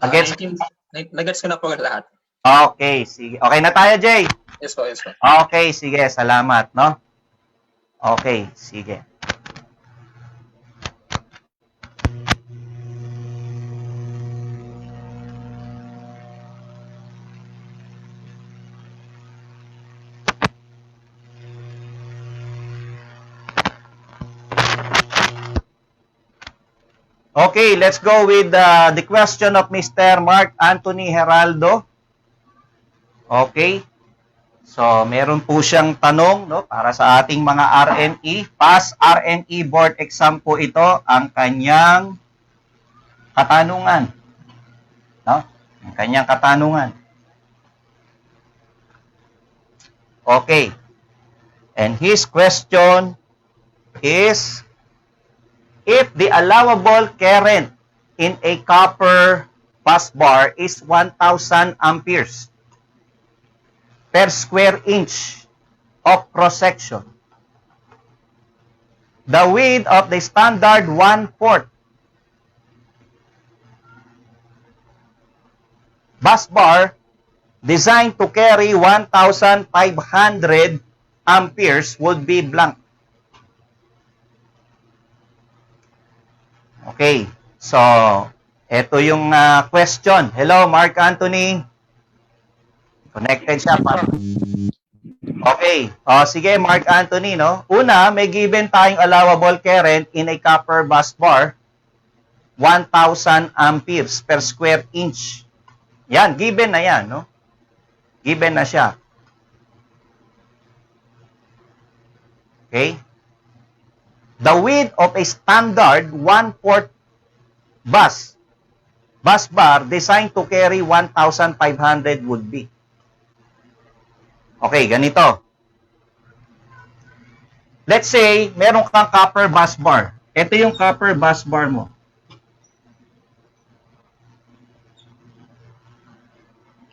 Nagets ko na po lahat. Okay, sige. Okay na tayo, Jay? Yes po, yes po. Okay, sige. Salamat, no? Okay, sige. Okay, let's go with the question of Mr. Mark Anthony Heraldo. Okay. So, meron po siyang tanong, no, para sa ating mga RME. Past RME board exam po ito, ang kanyang katanungan. No? Ang kanyang katanungan. Okay. And his question is, if the allowable current in a copper bus bar is 1,000 amperes per square inch of cross-section, the width of the standard 1/4 bus bar designed to carry 1,500 amperes would be blank. Okay, so ito yung question. Hello, Mark Anthony. Connected siya pa. Okay, sige Mark Anthony, no? Una, may given tayong allowable current in a copper bus bar, 1,000 amperes per square inch. Yan, given na yan, no? Given na siya. Okay? The width of a standard 1/4 bus bar designed to carry 1,500 would be. Okay, ganito. Let's say, meron kang copper bus bar. Ito yung copper bus bar mo.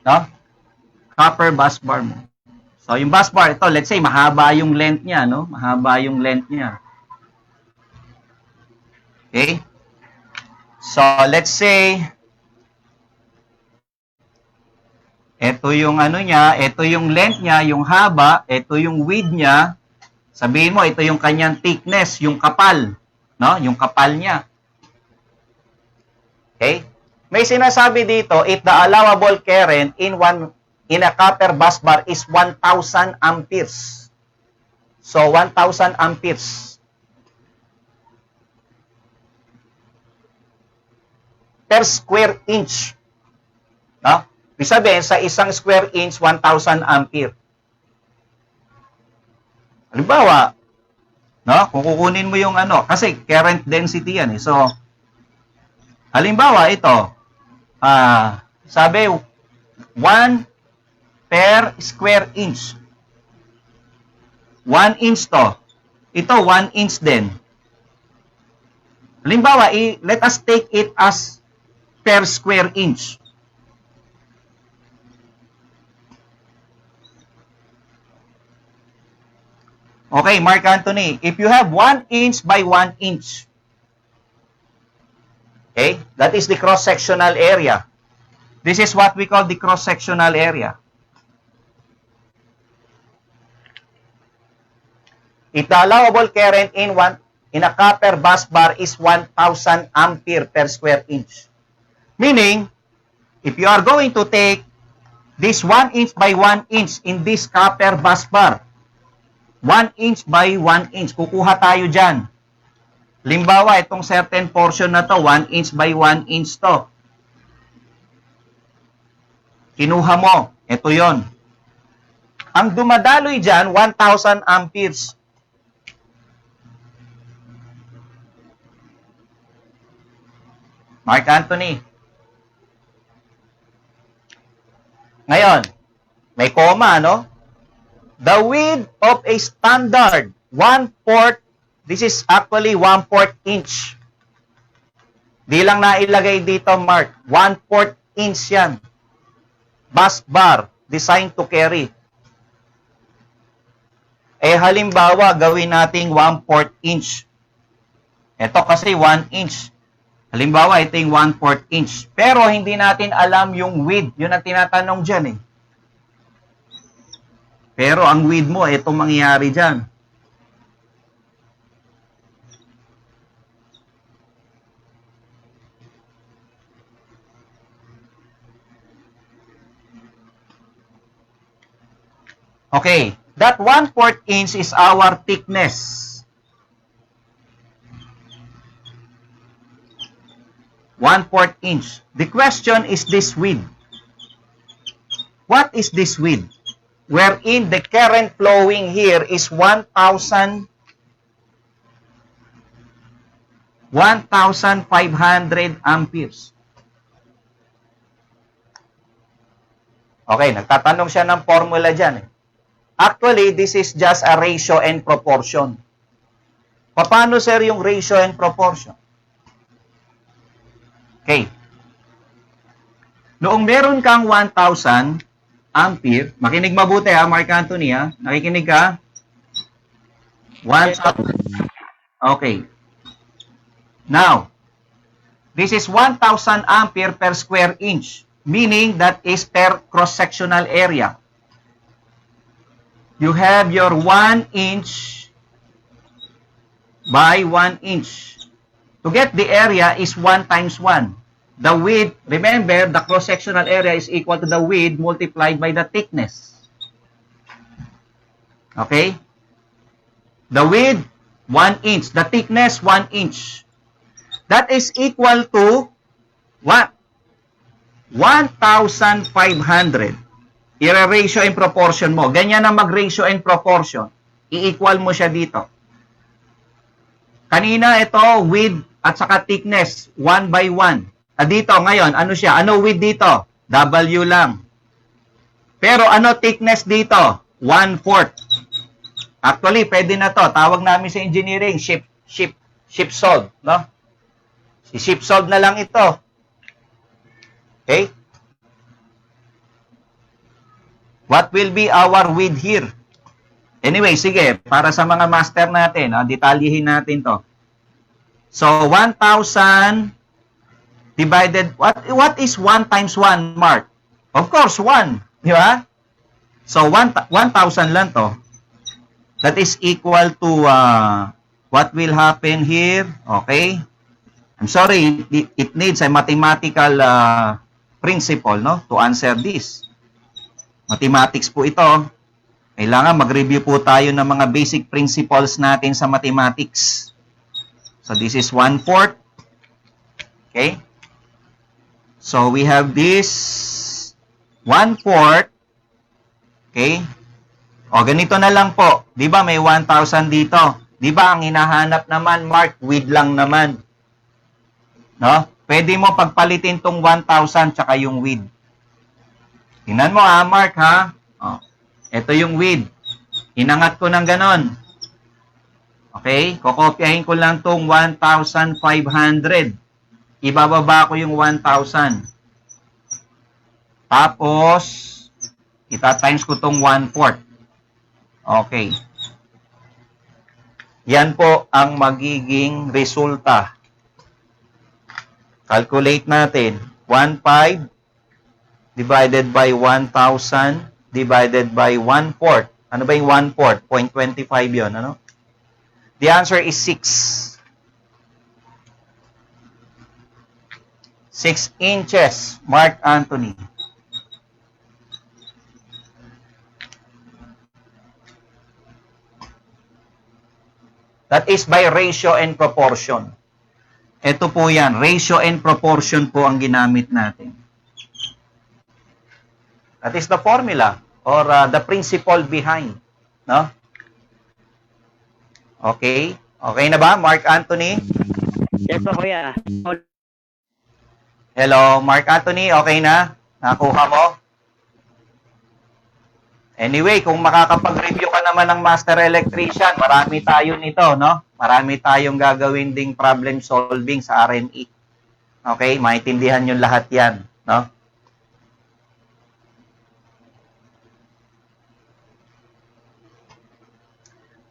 No? Copper bus bar mo. So, yung bus bar, ito, let's say, mahaba yung length niya, no? Mahaba yung length niya. Okay? So, let's say, ito yung ano niya, ito yung length niya, yung haba, ito yung width niya. Sabihin mo, ito yung kanyang thickness, yung kapal, no? Yung kapal niya. Okay? May sinasabi dito, if the allowable current in a copper bus bar is 1,000 amperes. So, 1,000 amperes per square inch. No? Ibig sabihin, sa isang square inch, 1,000 ampere. Halimbawa, no? Kung kukunin mo yung ano, kasi current density yan. So, halimbawa, ito, sabi, 1 per square inch. 1 inch to. Ito, 1 inch din. Halimbawa, let us take it as per square inch. Okay, Mark Anthony, if you have 1 inch by 1 inch, okay, that is the cross-sectional area. This is what we call the cross-sectional area. If the allowable current in a copper bus bar is 1,000 ampere per square inch. Meaning, if you are going to take this 1 inch by 1 inch in this copper bus bar, 1 inch by 1 inch, kukuha tayo dyan. Limbawa, itong certain portion na to, 1 inch by 1 inch to. Kinuha mo, ito yon. Ang dumadaloy dyan, 1,000 amperes. Mark Anthony. Ngayon, may comma, no? The width of a standard 1/4, this is actually 1/4 inch. Di lang nailagay dito, Mark. 1/4 inch yan. Bus bar, designed to carry. Eh, halimbawa, gawin nating 1/4 inch. Ito kasi 1 inch. Halimbawa, ito yung 1/4 inch. Pero hindi natin alam yung width. Yun ang tinatanong dyan eh. Pero ang width mo, ito mangyayari dyan. Okay, that 1/4 inch is our thickness. 1/4 inch. The question is this width. What is this width? Wherein the current flowing here is 1,500 amperes. Okay, nagtatanong siya ng formula dyan. Actually, this is just a ratio and proportion. Paano, sir, yung ratio and proportion? Okay. Noong meron kang 1,000 ampere, makinig mabuti ha, Mark Anthony ha, nakikinig ka? 1,000. Okay. Now, this is 1,000 ampere per square inch, meaning that is per cross-sectional area. You have your 1 inch by 1 inch. To get the area is 1 times 1. The width, remember, the cross-sectional area is equal to the width multiplied by the thickness. Okay? The width, 1 inch. The thickness, 1 inch. That is equal to what? 1,500. I-ratio and proportion mo. Ganyan ang mag-ratio and proportion. I-equal mo siya dito. Kanina ito, width at saka thickness, 1 by 1. Dito, ngayon, ano siya? Ano width dito? W lang. Pero ano thickness dito? 1/4. Actually, pwede na to. Tawag namin sa engineering, ship solve, no? Si ship solve na lang ito. Okay? What will be our width here? Anyway, sige, para sa mga master natin, detalyihin natin to. So, 1,000 divided, what is 1 times 1, Mark? Of course, 1. Di ba? So, 1,000 lang to. That is equal to, what will happen here? Okay? I'm sorry, it needs a mathematical principle, no? To answer this. Mathematics po ito. Kailangan mag-review po tayo ng mga basic principles natin sa mathematics. So, this is 1/4. Okay? So, we have this 1/4. Okay? O, ganito na lang po. Di ba may 1,000 dito? Di ba ang hinahanap naman, Mark, width lang naman. No? Pwede mo pagpalitin tong 1,000 tsaka yung width. Tingnan mo ha, Mark ha. O, ito yung width. Inangat ko ng ganon. Okay? Kokopyahin ko lang tong 1,500. Ibababa ko yung 1,000. Tapos, ita-times ko tong 1/4. Okay. Yan po ang magiging resulta. Calculate natin. 1,500 divided by 1,000 divided by 1/4. Ano ba yung 1/4? 0.25 yun, ano? The answer is 6. 6 inches, Mark Anthony. That is by ratio and proportion. Ito po yan, ratio and proportion po ang ginamit natin. That is the formula or the principle behind. No? Okay? Okay na ba, Mark Anthony? Yes po, kuya. Hello, Mark Anthony, okay na? Nakuha mo? Anyway, kung makakapag-review ka naman ng Master Electrician, marami tayo nito, no? Marami tayong gagawin ding problem solving sa RME. Okay? Maintindihan nyo lahat yan, no?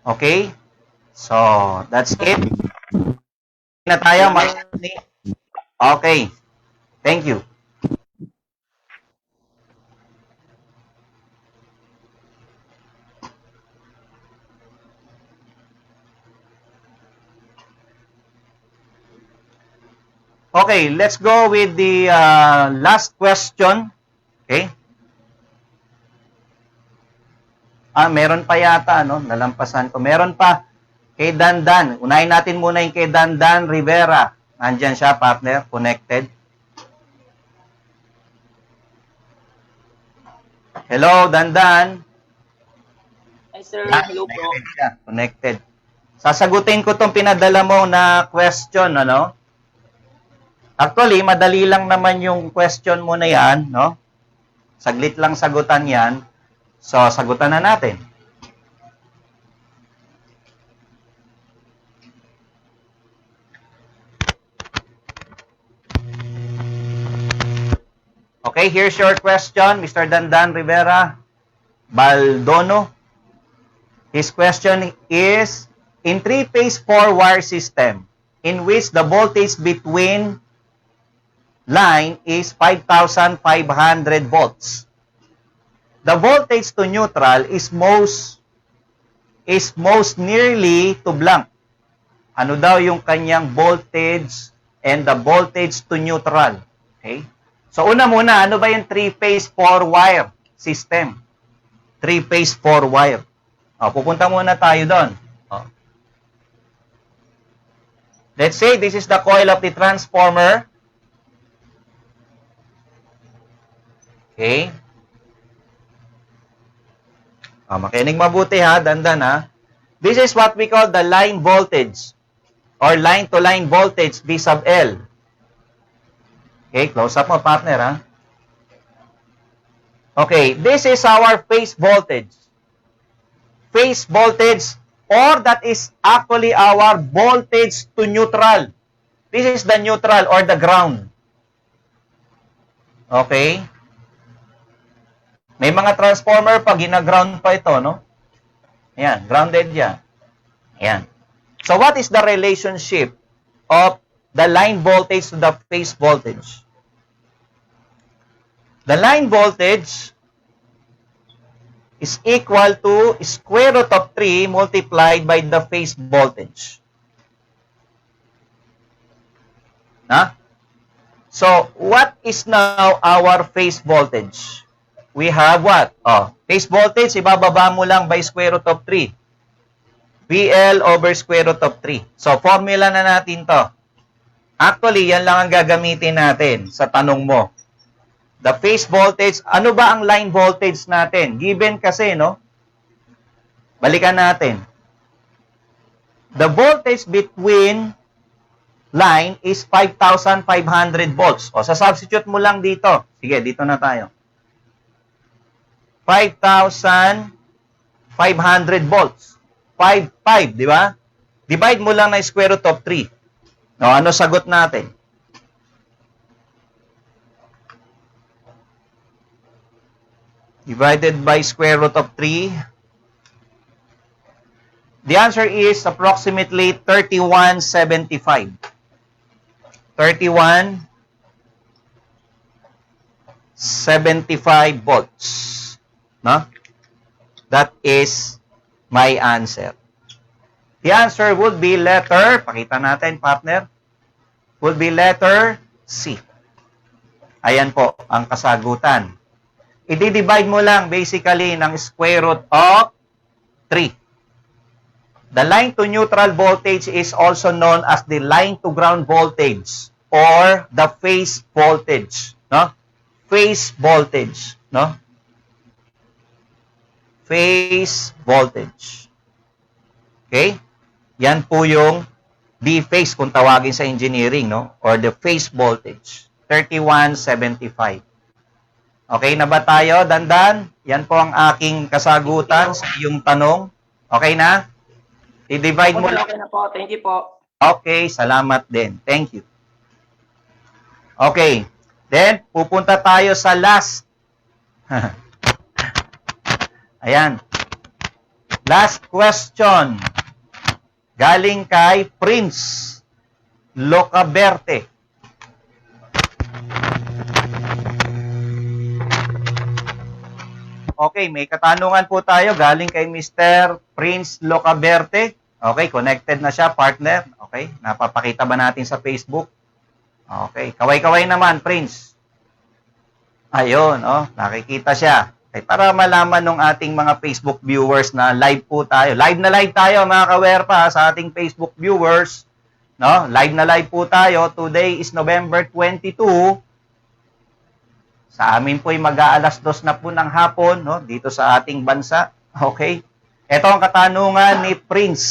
Okay? So, that's it. Na tayo, Mark Anthony. Okay. Thank you. Okay, let's go with the last question. Okay? Meron pa yata, no? Nalampasan ko. Meron pa kay Dandan. Unahin natin muna yung kay Dandan Rivera. Nandyan siya, partner, connected. Hello, Dandan. Hi, sir. Hello po. Connected. Sasagutin ko tong pinadala mo na question, ano? Actually, madali lang naman yung question mo na yan, no? Saglit lang sagutan yan. So, sagutan na natin. Okay, here's your question, Mr. Dandan Rivera Baldono. His question is, in three-phase four-wire system, in which the voltage between line is 5,500 volts, the voltage to neutral is most nearly to blank. Ano daw yung kanyang voltage and the voltage to neutral? Okay? So, una muna, ano ba yung three-phase four-wire system? Three-phase four-wire. Pupunta muna tayo doon. Let's say this is the coil of the transformer. Okay. Makinig mabuti ha, dandan ha. This is what we call the line voltage or line-to-line voltage V sub L. Okay, close up mo partner ha. Okay, this is our phase voltage. Phase voltage, or that is actually our voltage to neutral. This is the neutral or the ground. Okay? May mga transformer pag gina-ground pa ito, no? Ayan, grounded yan. Ayan. So, what is the relationship of the line voltage to the phase voltage? The line voltage is equal to square root of 3 multiplied by the phase voltage. So, what is now our phase voltage? We have what? Phase voltage, ibababa mo lang by square root of 3. VL over square root of 3. So, formula na natin to. Actually, yan lang ang gagamitin natin sa tanong mo. The phase voltage, ano ba ang line voltage natin? Given kasi, no? Balikan natin. The voltage between line is 5,500 volts. O, sa substitute mo lang dito. Sige, dito na tayo. 5,500 volts. 5, di ba? Divide mo lang na square root of 3. O, ano sagot natin? Divided by square root of 3. The answer is approximately 3175. 3175 volts. No? That is my answer. The answer would be letter, pakita natin partner, would be letter C. Ayan po ang kasagutan. I-divide mo lang basically ng square root of 3. The line to neutral voltage is also known as the line to ground voltage or the phase voltage, no? Phase voltage, no? Phase voltage. Okay? Yan po yung D-phase kung tawagin sa engineering, no? Or the phase voltage. 3175. Okay na ba tayo, Dandan? Yan po ang aking kasagutan sa iyong tanong. Okay na? I-divide mo lang. Okay na po. Thank you po. Okay, salamat din. Thank you. Okay. Then, pupunta tayo sa last. Ayan. Last question. Galing kay Prince Locaberte. Okay, may katanungan po tayo galing kay Mr. Prince Locaberte. Okay, connected na siya, partner. Okay, napapakita ba natin sa Facebook? Okay, kaway-kaway naman, Prince. Ayun, nakikita siya. Okay, para malaman ng ating mga Facebook viewers na live po tayo. Live na live tayo, mga kawerpa, sa ating Facebook viewers. No? Live na live po tayo. Today is November 22. Sa amin po ay mag-aalas 2 na po ng hapon, no? Dito sa ating bansa. Okay? Ito ang katanungan ni Prince.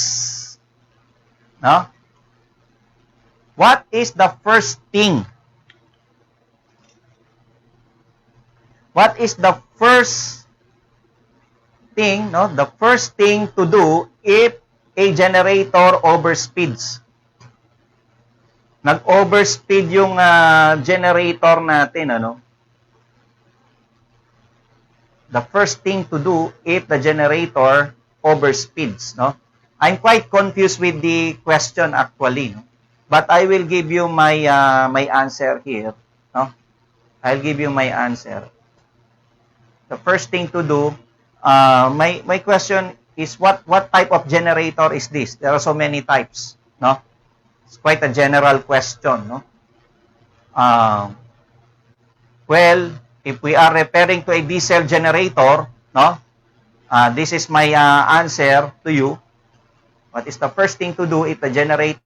No? What is the first thing? What is the first thing, no? The first thing to do if a generator overspeeds. Nag-overspeed yung generator natin, ano? the first thing to do if the generator overspeeds, no? I'm quite confused with the question actually, no? But I will give you my my answer here, no? I'll give you my answer. The first thing to do, my question is what type of generator is this? There are so many types, no? It's quite a general question, no? Well, if we are referring to a diesel generator, no? This is my answer to you. What is the first thing to do if the generator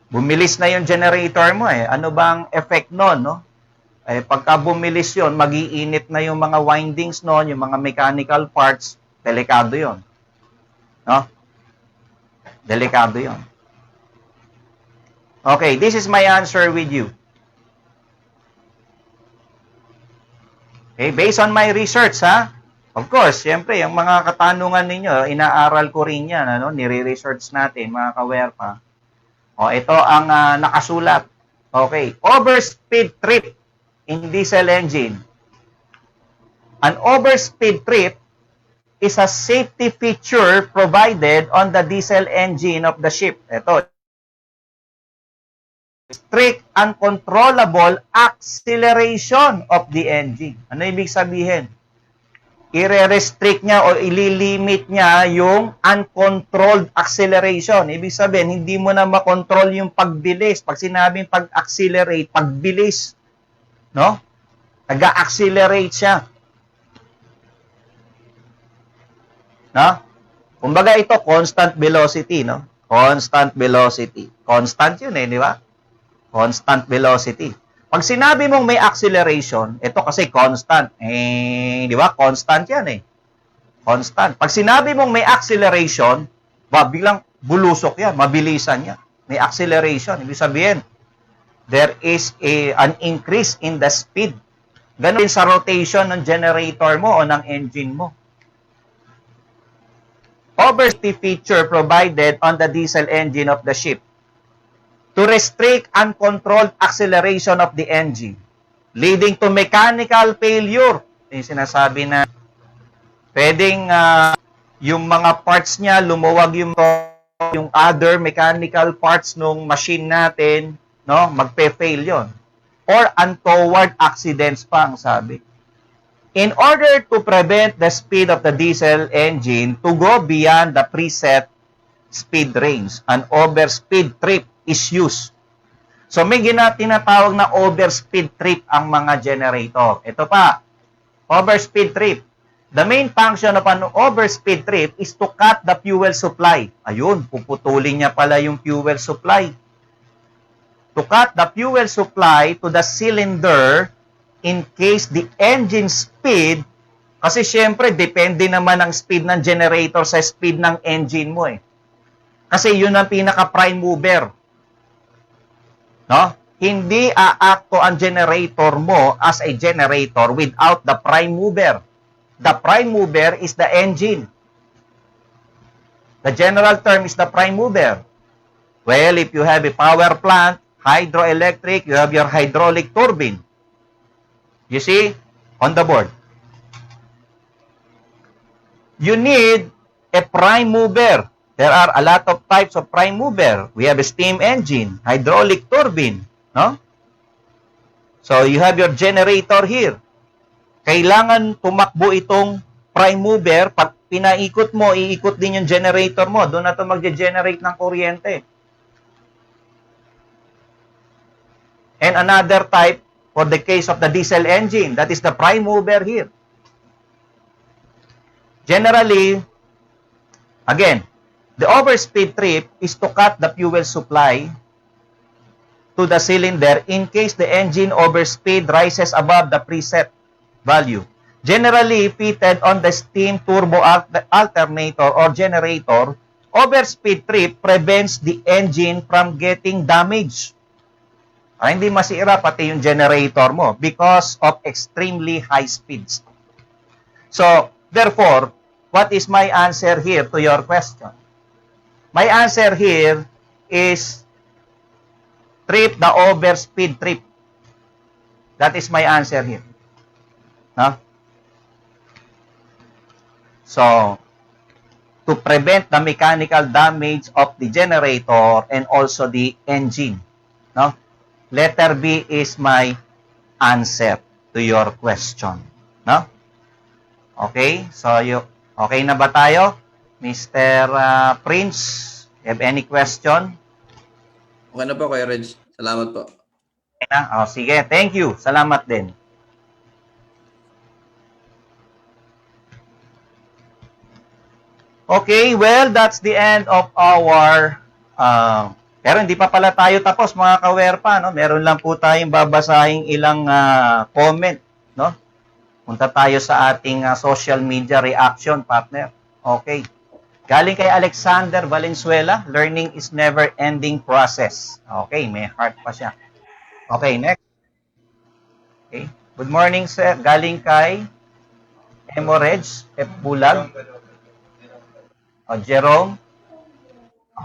bumilis na yung generator mo eh? Ano bang effect nun, no? Eh, pagka bumilis yun, mag-iinit na yung mga windings nun, yung mga mechanical parts, delikado yun. No? Delikado yun. Okay, this is my answer with you. Okay, based on my research, ha? Of course, siyempre, yung mga katanungan ninyo, inaaral ko rin yan, ano? Nire-research natin, mga kawerpa. O, ito ang nakasulat. Okay, overspeed trip in diesel engine. An overspeed trip is a safety feature provided on the diesel engine of the ship. Ito. Strict uncontrollable acceleration of the engine. Ano ibig sabihin? I-restrict niya o ililimit niya yung uncontrolled acceleration. Ibig sabihin, hindi mo na makontrol yung pagbilis. Pag sinabing pag-accelerate, pagbilis, no? Nag-accelerate siya. No? Kumbaga ito, constant velocity, no? Constant velocity. Constant yun eh, di ba? Constant velocity. Pag sinabi mong may acceleration, ito kasi constant. Eh, di ba? Constant yan eh. Constant. Pag sinabi mong may acceleration, biglang bulusok yan, mabilisan yan. May acceleration. Ibig sabihin, there is an increase in the speed. Ganun din sa rotation ng generator mo o ng engine mo. Overspeed feature provided on the diesel engine of the ship to restrict uncontrolled acceleration of the engine, leading to mechanical failure. Yung sinasabi na pwedeng yung mga parts niya, lumuwag yung other mechanical parts ng machine natin, no? Magpe-fail yon. Or untoward accidents pa ang sabi. In order to prevent the speed of the diesel engine to go beyond the preset speed range, an overspeed trip is used. So may tinatawag na overspeed trip ang mga generator. Ito pa, overspeed trip. The main function of an overspeed trip is to cut the fuel supply. Ayun, puputulin niya pala yung fuel supply. To cut the fuel supply to the cylinder in case the engine speed, kasi syempre depende naman ang speed ng generator sa speed ng engine mo eh. Kasi yun ang pinaka-prime mover. No? Hindi aakto ang generator mo as a generator without the prime mover. The prime mover is the engine. The general term is the prime mover. Well, if you have a power plant, hydroelectric, you have your hydraulic turbine. You see? On the board. You need a prime mover. There are a lot of types of prime mover. We have a steam engine, hydraulic turbine, no? So you have your generator here. Kailangan tumakbo itong prime mover. Pag pinaikot mo, iikot din yung generator mo. Doon na ito magge-generate ng kuryente. And another type for the case of the diesel engine, that is the prime mover here. Generally, again, the overspeed trip is to cut the fuel supply to the cylinder in case the engine overspeed rises above the preset value. Generally fitted on the steam turbo alternator or generator, overspeed trip prevents the engine from getting damaged. Hindi masira pati yung generator mo because of extremely high speeds. So, therefore, what is my answer here to your question? My answer here is trip the overspeed trip. That is my answer here. No? So, to prevent the mechanical damage of the generator and also the engine. No? Letter B is my answer to your question. No? Okay? So, okay na ba tayo? Mr. Prince, you have any question? Okay na po, Kuya Reg. Salamat po. Okay na? Oh, sige, thank you. Salamat din. Okay, well, that's the end of our pero hindi pa pala tayo tapos mga kawerpa, no? Meron lang po tayong babasahing ilang comment, no? Punta tayo sa ating social media reaction, partner. Okay. Galing kay Alexander Valenzuela, learning is never-ending process. Okay, may heart pa siya. Okay, next. Okay. Good morning, sir. Galing kay Emorej F. Bulag. Jerome.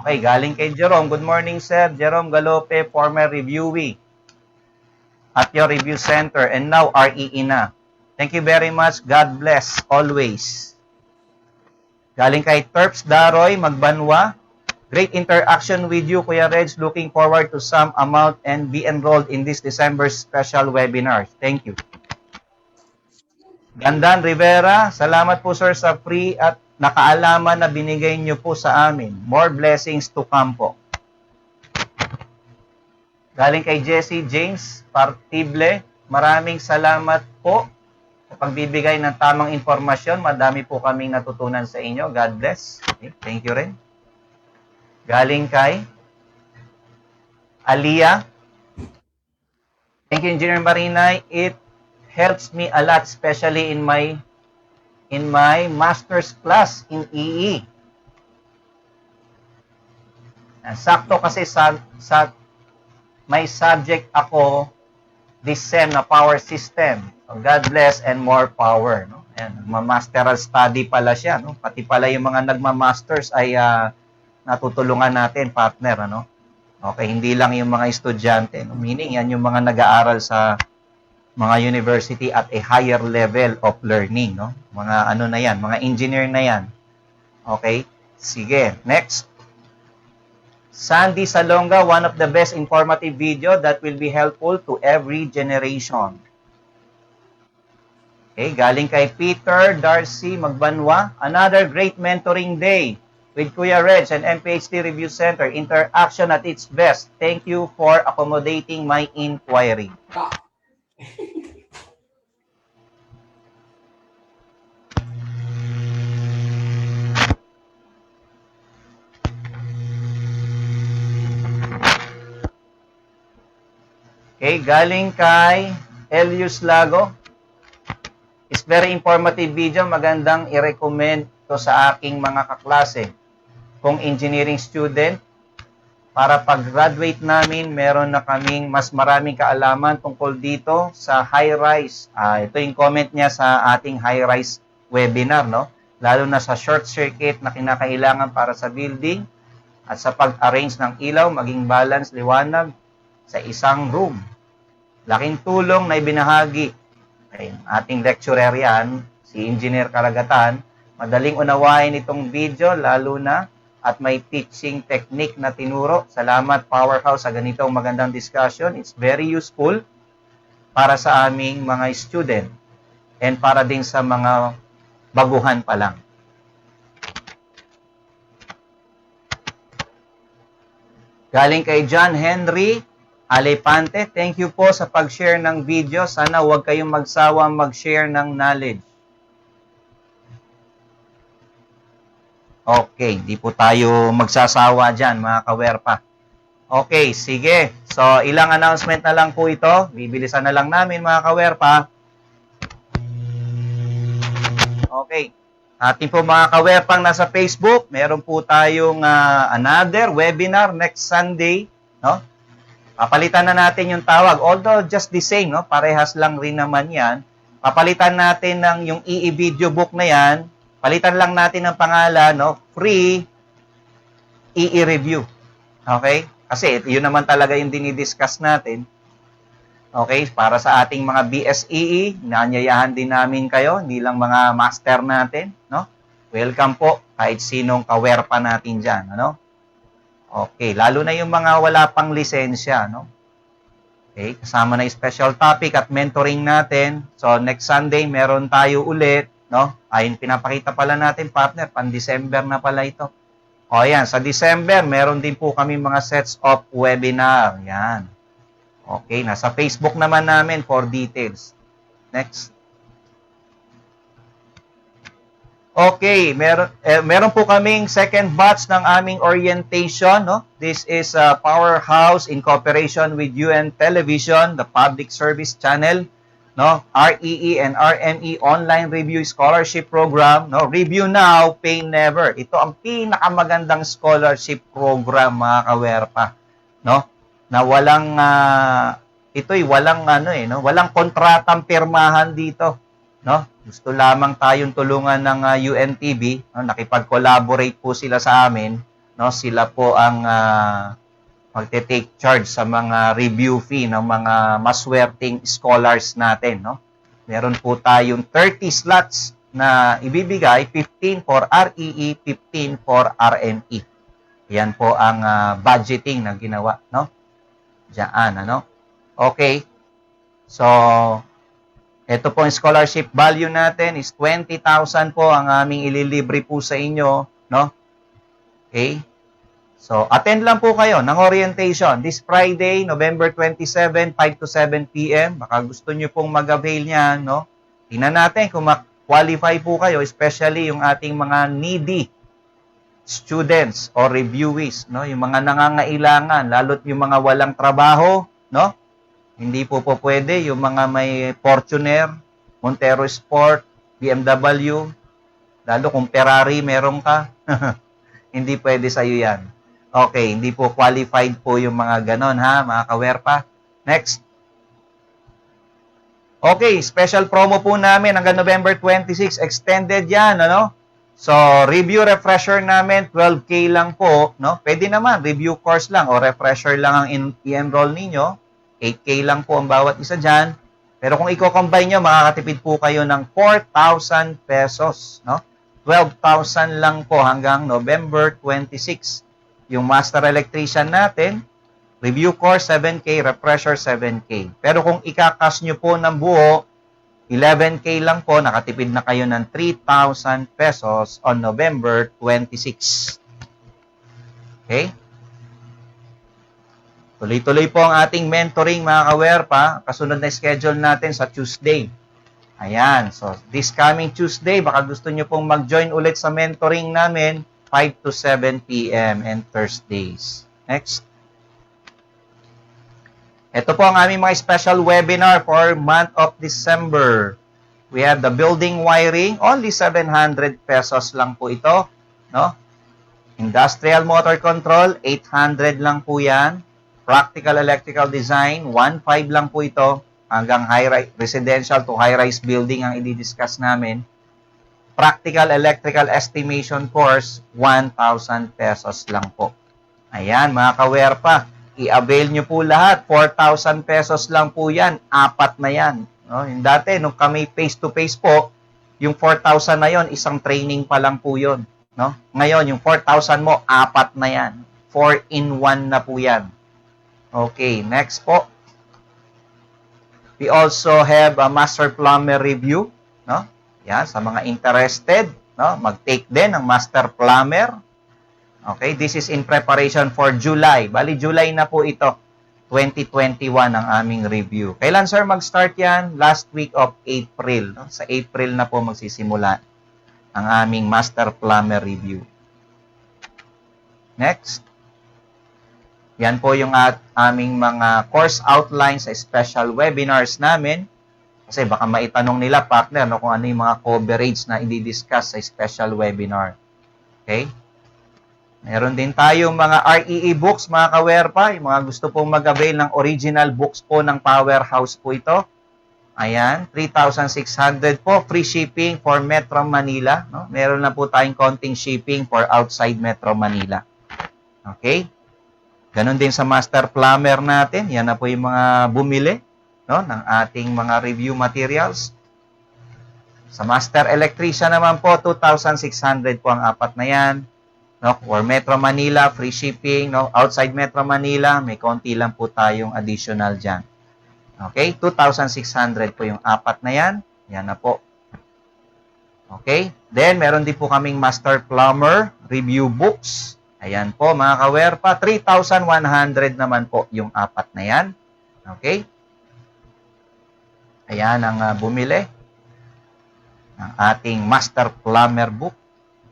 Okay, galing kay Jerome. Good morning, sir. Jerome Galope, former reviewee at your review center and now REE na. Thank you very much. God bless always. Galing kay Terps Daroy Magbanwa. Great interaction with you, Kuya Reg. Looking forward to some amount and be enrolled in this December special webinar. Thank you. Gandan Rivera, salamat po sir sa free at nakaalaman na binigay niyo po sa amin. More blessings to come po. Galing kay Jesse James Partible, maraming salamat po sa pagbibigay ng tamang informasyon. Madami po kaming natutunan sa inyo. God bless. Okay, thank you rin. Galing kay Aliyah. Thank you, Engineer Marinay. It helps me a lot, especially in my master's class in EE. Sakto kasi sa may subject ako this SEM na power system. So God bless and more power. No? Ayan, nagma-masteral study pala siya. No? Pati pala yung mga nagma-masters ay natutulungan natin, partner. Ano? Okay, hindi lang yung mga estudyante. No? Meaning, yan yung mga nag-aaral sa mga university at a higher level of learning, no? Mga ano na yan, mga engineer na yan. Okay? Sige, next. Sandy Salonga, one of the best informative video that will be helpful to every generation. Okay, galing kay Peter Darcy Magbanwa, another great mentoring day with Kuya Reg and MPHD Review Center. Interaction at its best. Thank you for accommodating my inquiry. Okay, galing kay Elius Lago. It's very informative video. Magandang i-recommend to sa aking mga kaklase. Kung engineering student, para pag-graduate namin, meron na kaming mas maraming kaalaman tungkol dito sa high-rise. Ito yung comment niya sa ating high-rise webinar, no? Lalo na sa short circuit na kinakailangan para sa building at sa pag-arrange ng ilaw, maging balance, liwanag sa isang room. Laking tulong na ibinahagi ay ating lecturer yan, si Engineer Karagatan. Madaling unawain itong video, lalo na at may teaching technique na tinuro. Salamat Powerhouse sa ganitong magandang discussion. It's very useful para sa aming mga student and para din sa mga baguhan pa lang. Galing kay John Henry Alepante, thank you po sa pag-share ng video. Sana huwag kayong magsawa mag-share ng knowledge. Okay, di po tayo magsasawa dyan, mga kawerpa. Okay, sige. So, ilang announcement na lang po ito. Bibilisan na lang namin, mga kawerpa. Okay. Ating po mga kawerpang nasa Facebook, meron po tayong another webinar next Sunday, no? Papalitan na natin yung tawag. Although just the same, no? Parehas lang rin naman yan. Papalitan natin ng yung EE video book na yan. Palitan lang natin ang pangalan, no? Free EE review. Okay? Kasi yun naman talaga yung dinidiscuss natin. Okay, para sa ating mga BSEE, naanyayahan din namin kayo, hindi lang mga master natin, no? Welcome po kahit sinong kawerpa natin diyan, ano? Okay, lalo na yung mga wala pang lisensya, no? Okay, kasama na yung special topic at mentoring natin. So, next Sunday, meron tayo ulit, no? Ayun, pinapakita pala natin, partner, pan-December na pala ito. O, yan, sa December, meron din po kami mga sets of webinar. Yan. Okay, nasa Facebook naman namin for details. Next. Okay, meron po kaming second batch ng aming orientation, no? This is Powerhouse in cooperation with UN Television, the public service channel, no? REE and RME online review scholarship program, no? Review now, pay never. Ito ang pinakamagandang scholarship program, mga kawerpa, no? Na walang walang no? Walang kontratang pirmahan dito, no? Gusto lamang tayong tulungan ng UNTV, no? Nakipag-collaborate po sila sa amin, no? Sila po ang magte-take charge sa mga review fee ng mga maswerteng scholars natin, no? Meron po tayong 30 slots na ibibigay, 15 for REE, 15 for RME. Yan po ang budgeting na ginawa, no? Diyan, ano? Okay. So, ito po ang scholarship value natin is 20,000 po ang aming ililibre po sa inyo, no? Okay? So, attend lang po kayo ng orientation this Friday, November 27, 5 to 7 p.m. Baka gusto nyo pong mag-avail niyan, no? Tingnan natin kung qualify po kayo, especially yung ating mga needy students or reviewees, no? Yung mga nangangailangan, lalo't yung mga walang trabaho, no? Hindi po pwede yung mga may Fortuner, Montero Sport, BMW, lalo kung Ferrari meron ka, hindi pwede sa iyo yan. Okay, hindi po qualified po yung mga ganon, ha, mga kawerpa. Next. Okay, special promo po namin hanggang November 26, extended yan, ano? So, review refresher namin, 12K lang po, no? Pwede naman, review course lang o refresher lang ang i-enroll ninyo. 8K lang po ang bawat isa dyan. Pero kung i-combine nyo, makakatipid po kayo ng 4,000 pesos, no? 12,000 lang po hanggang November 26. Yung Master Electrician natin, review course 7K, refresher 7K. Pero kung ikakas nyo po ng buo, 11K lang po, nakatipid na kayo ng 3,000 pesos on November 26. Okay? Tuloy-tuloy po ang ating mentoring, mga kawerpa. Kasunod na schedule natin sa Tuesday. Ayan. So, this coming Tuesday, baka gusto nyo pong mag-join ulit sa mentoring namin, 5 to 7 p.m. and Thursdays. Next. Ito po ang aming mga special webinar for month of December. We have the building wiring, only 700 pesos lang po ito, no? Industrial motor control, 800 lang po yan. Practical electrical design, 1.5 lang po ito. Hanggang residential to high-rise building ang i-discuss namin. Practical electrical estimation course, 1,000 pesos lang po. Ayan, mga kawerpa. I-avail nyo po lahat. 4,000 pesos lang po yan. 4 na yan. No? Yung dati, nung kami face-to-face po, yung 4,000 na yon, isang training pa lang po yun. No? Ngayon, yung 4,000 mo, 4 na yan. 4-in-1 na po yan. Okay, next po. We also have a master plumber review, no? Yan, sa mga interested, no? Mag-take din ng master plumber. Okay, this is in preparation for July. Bali, July na po ito. 2021 ang aming review. Kailan, sir, mag-start yan? Last week of April. No? Sa April na po magsisimula ang aming master plumber review. Next. Yan po yung aming mga course outline sa special webinars namin. Kasi baka maitanong nila, partner, no, kung ano yung mga coverage na i-discuss sa special webinar. Okay? Meron din tayo mga REE books, mga kawerpa. Yung mga gusto pong mag-avail ng original books po ng Powerhouse po ito. Ayan, 3,600 po. Free shipping for Metro Manila. No? Meron na po tayong konting shipping for outside Metro Manila. Okay? Ganon din sa master plumber natin. Yan na po yung mga bumili. no, ng ating mga review materials. Sa Master Electrician naman po, 2,600 po ang apat na yan. No, for Metro Manila, free shipping. No, outside Metro Manila, may konti lang po tayong additional dyan. Okay, 2,600 po yung apat na yan. Yan na po. Okay, then meron din po kaming Master Plumber review books. Ayan po mga kawerpa, 3,100 naman po yung apat na yan. Okay, ayan ang bumili ng ating Master Plumber book.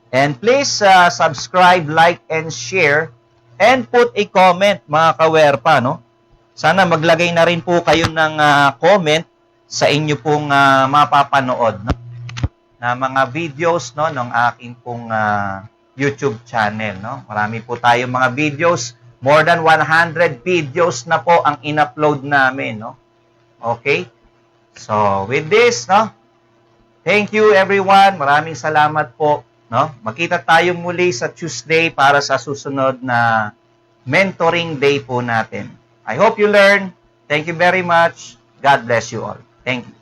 And please subscribe, like, and share, and put a comment, mga kawerpa, no? Sana maglagay na rin po kayo ng comment sa inyo pong mapapanood, no? Na mga videos, no, ng aking pong YouTube channel, no? Marami po tayong mga videos, more than 100 videos na po ang in-upload namin, no? Okay? So, with this, no? Thank you everyone. Maraming salamat po. No? Magkita tayo muli sa Tuesday para sa susunod na mentoring day po natin. I hope you learn. Thank you very much. God bless you all. Thank you.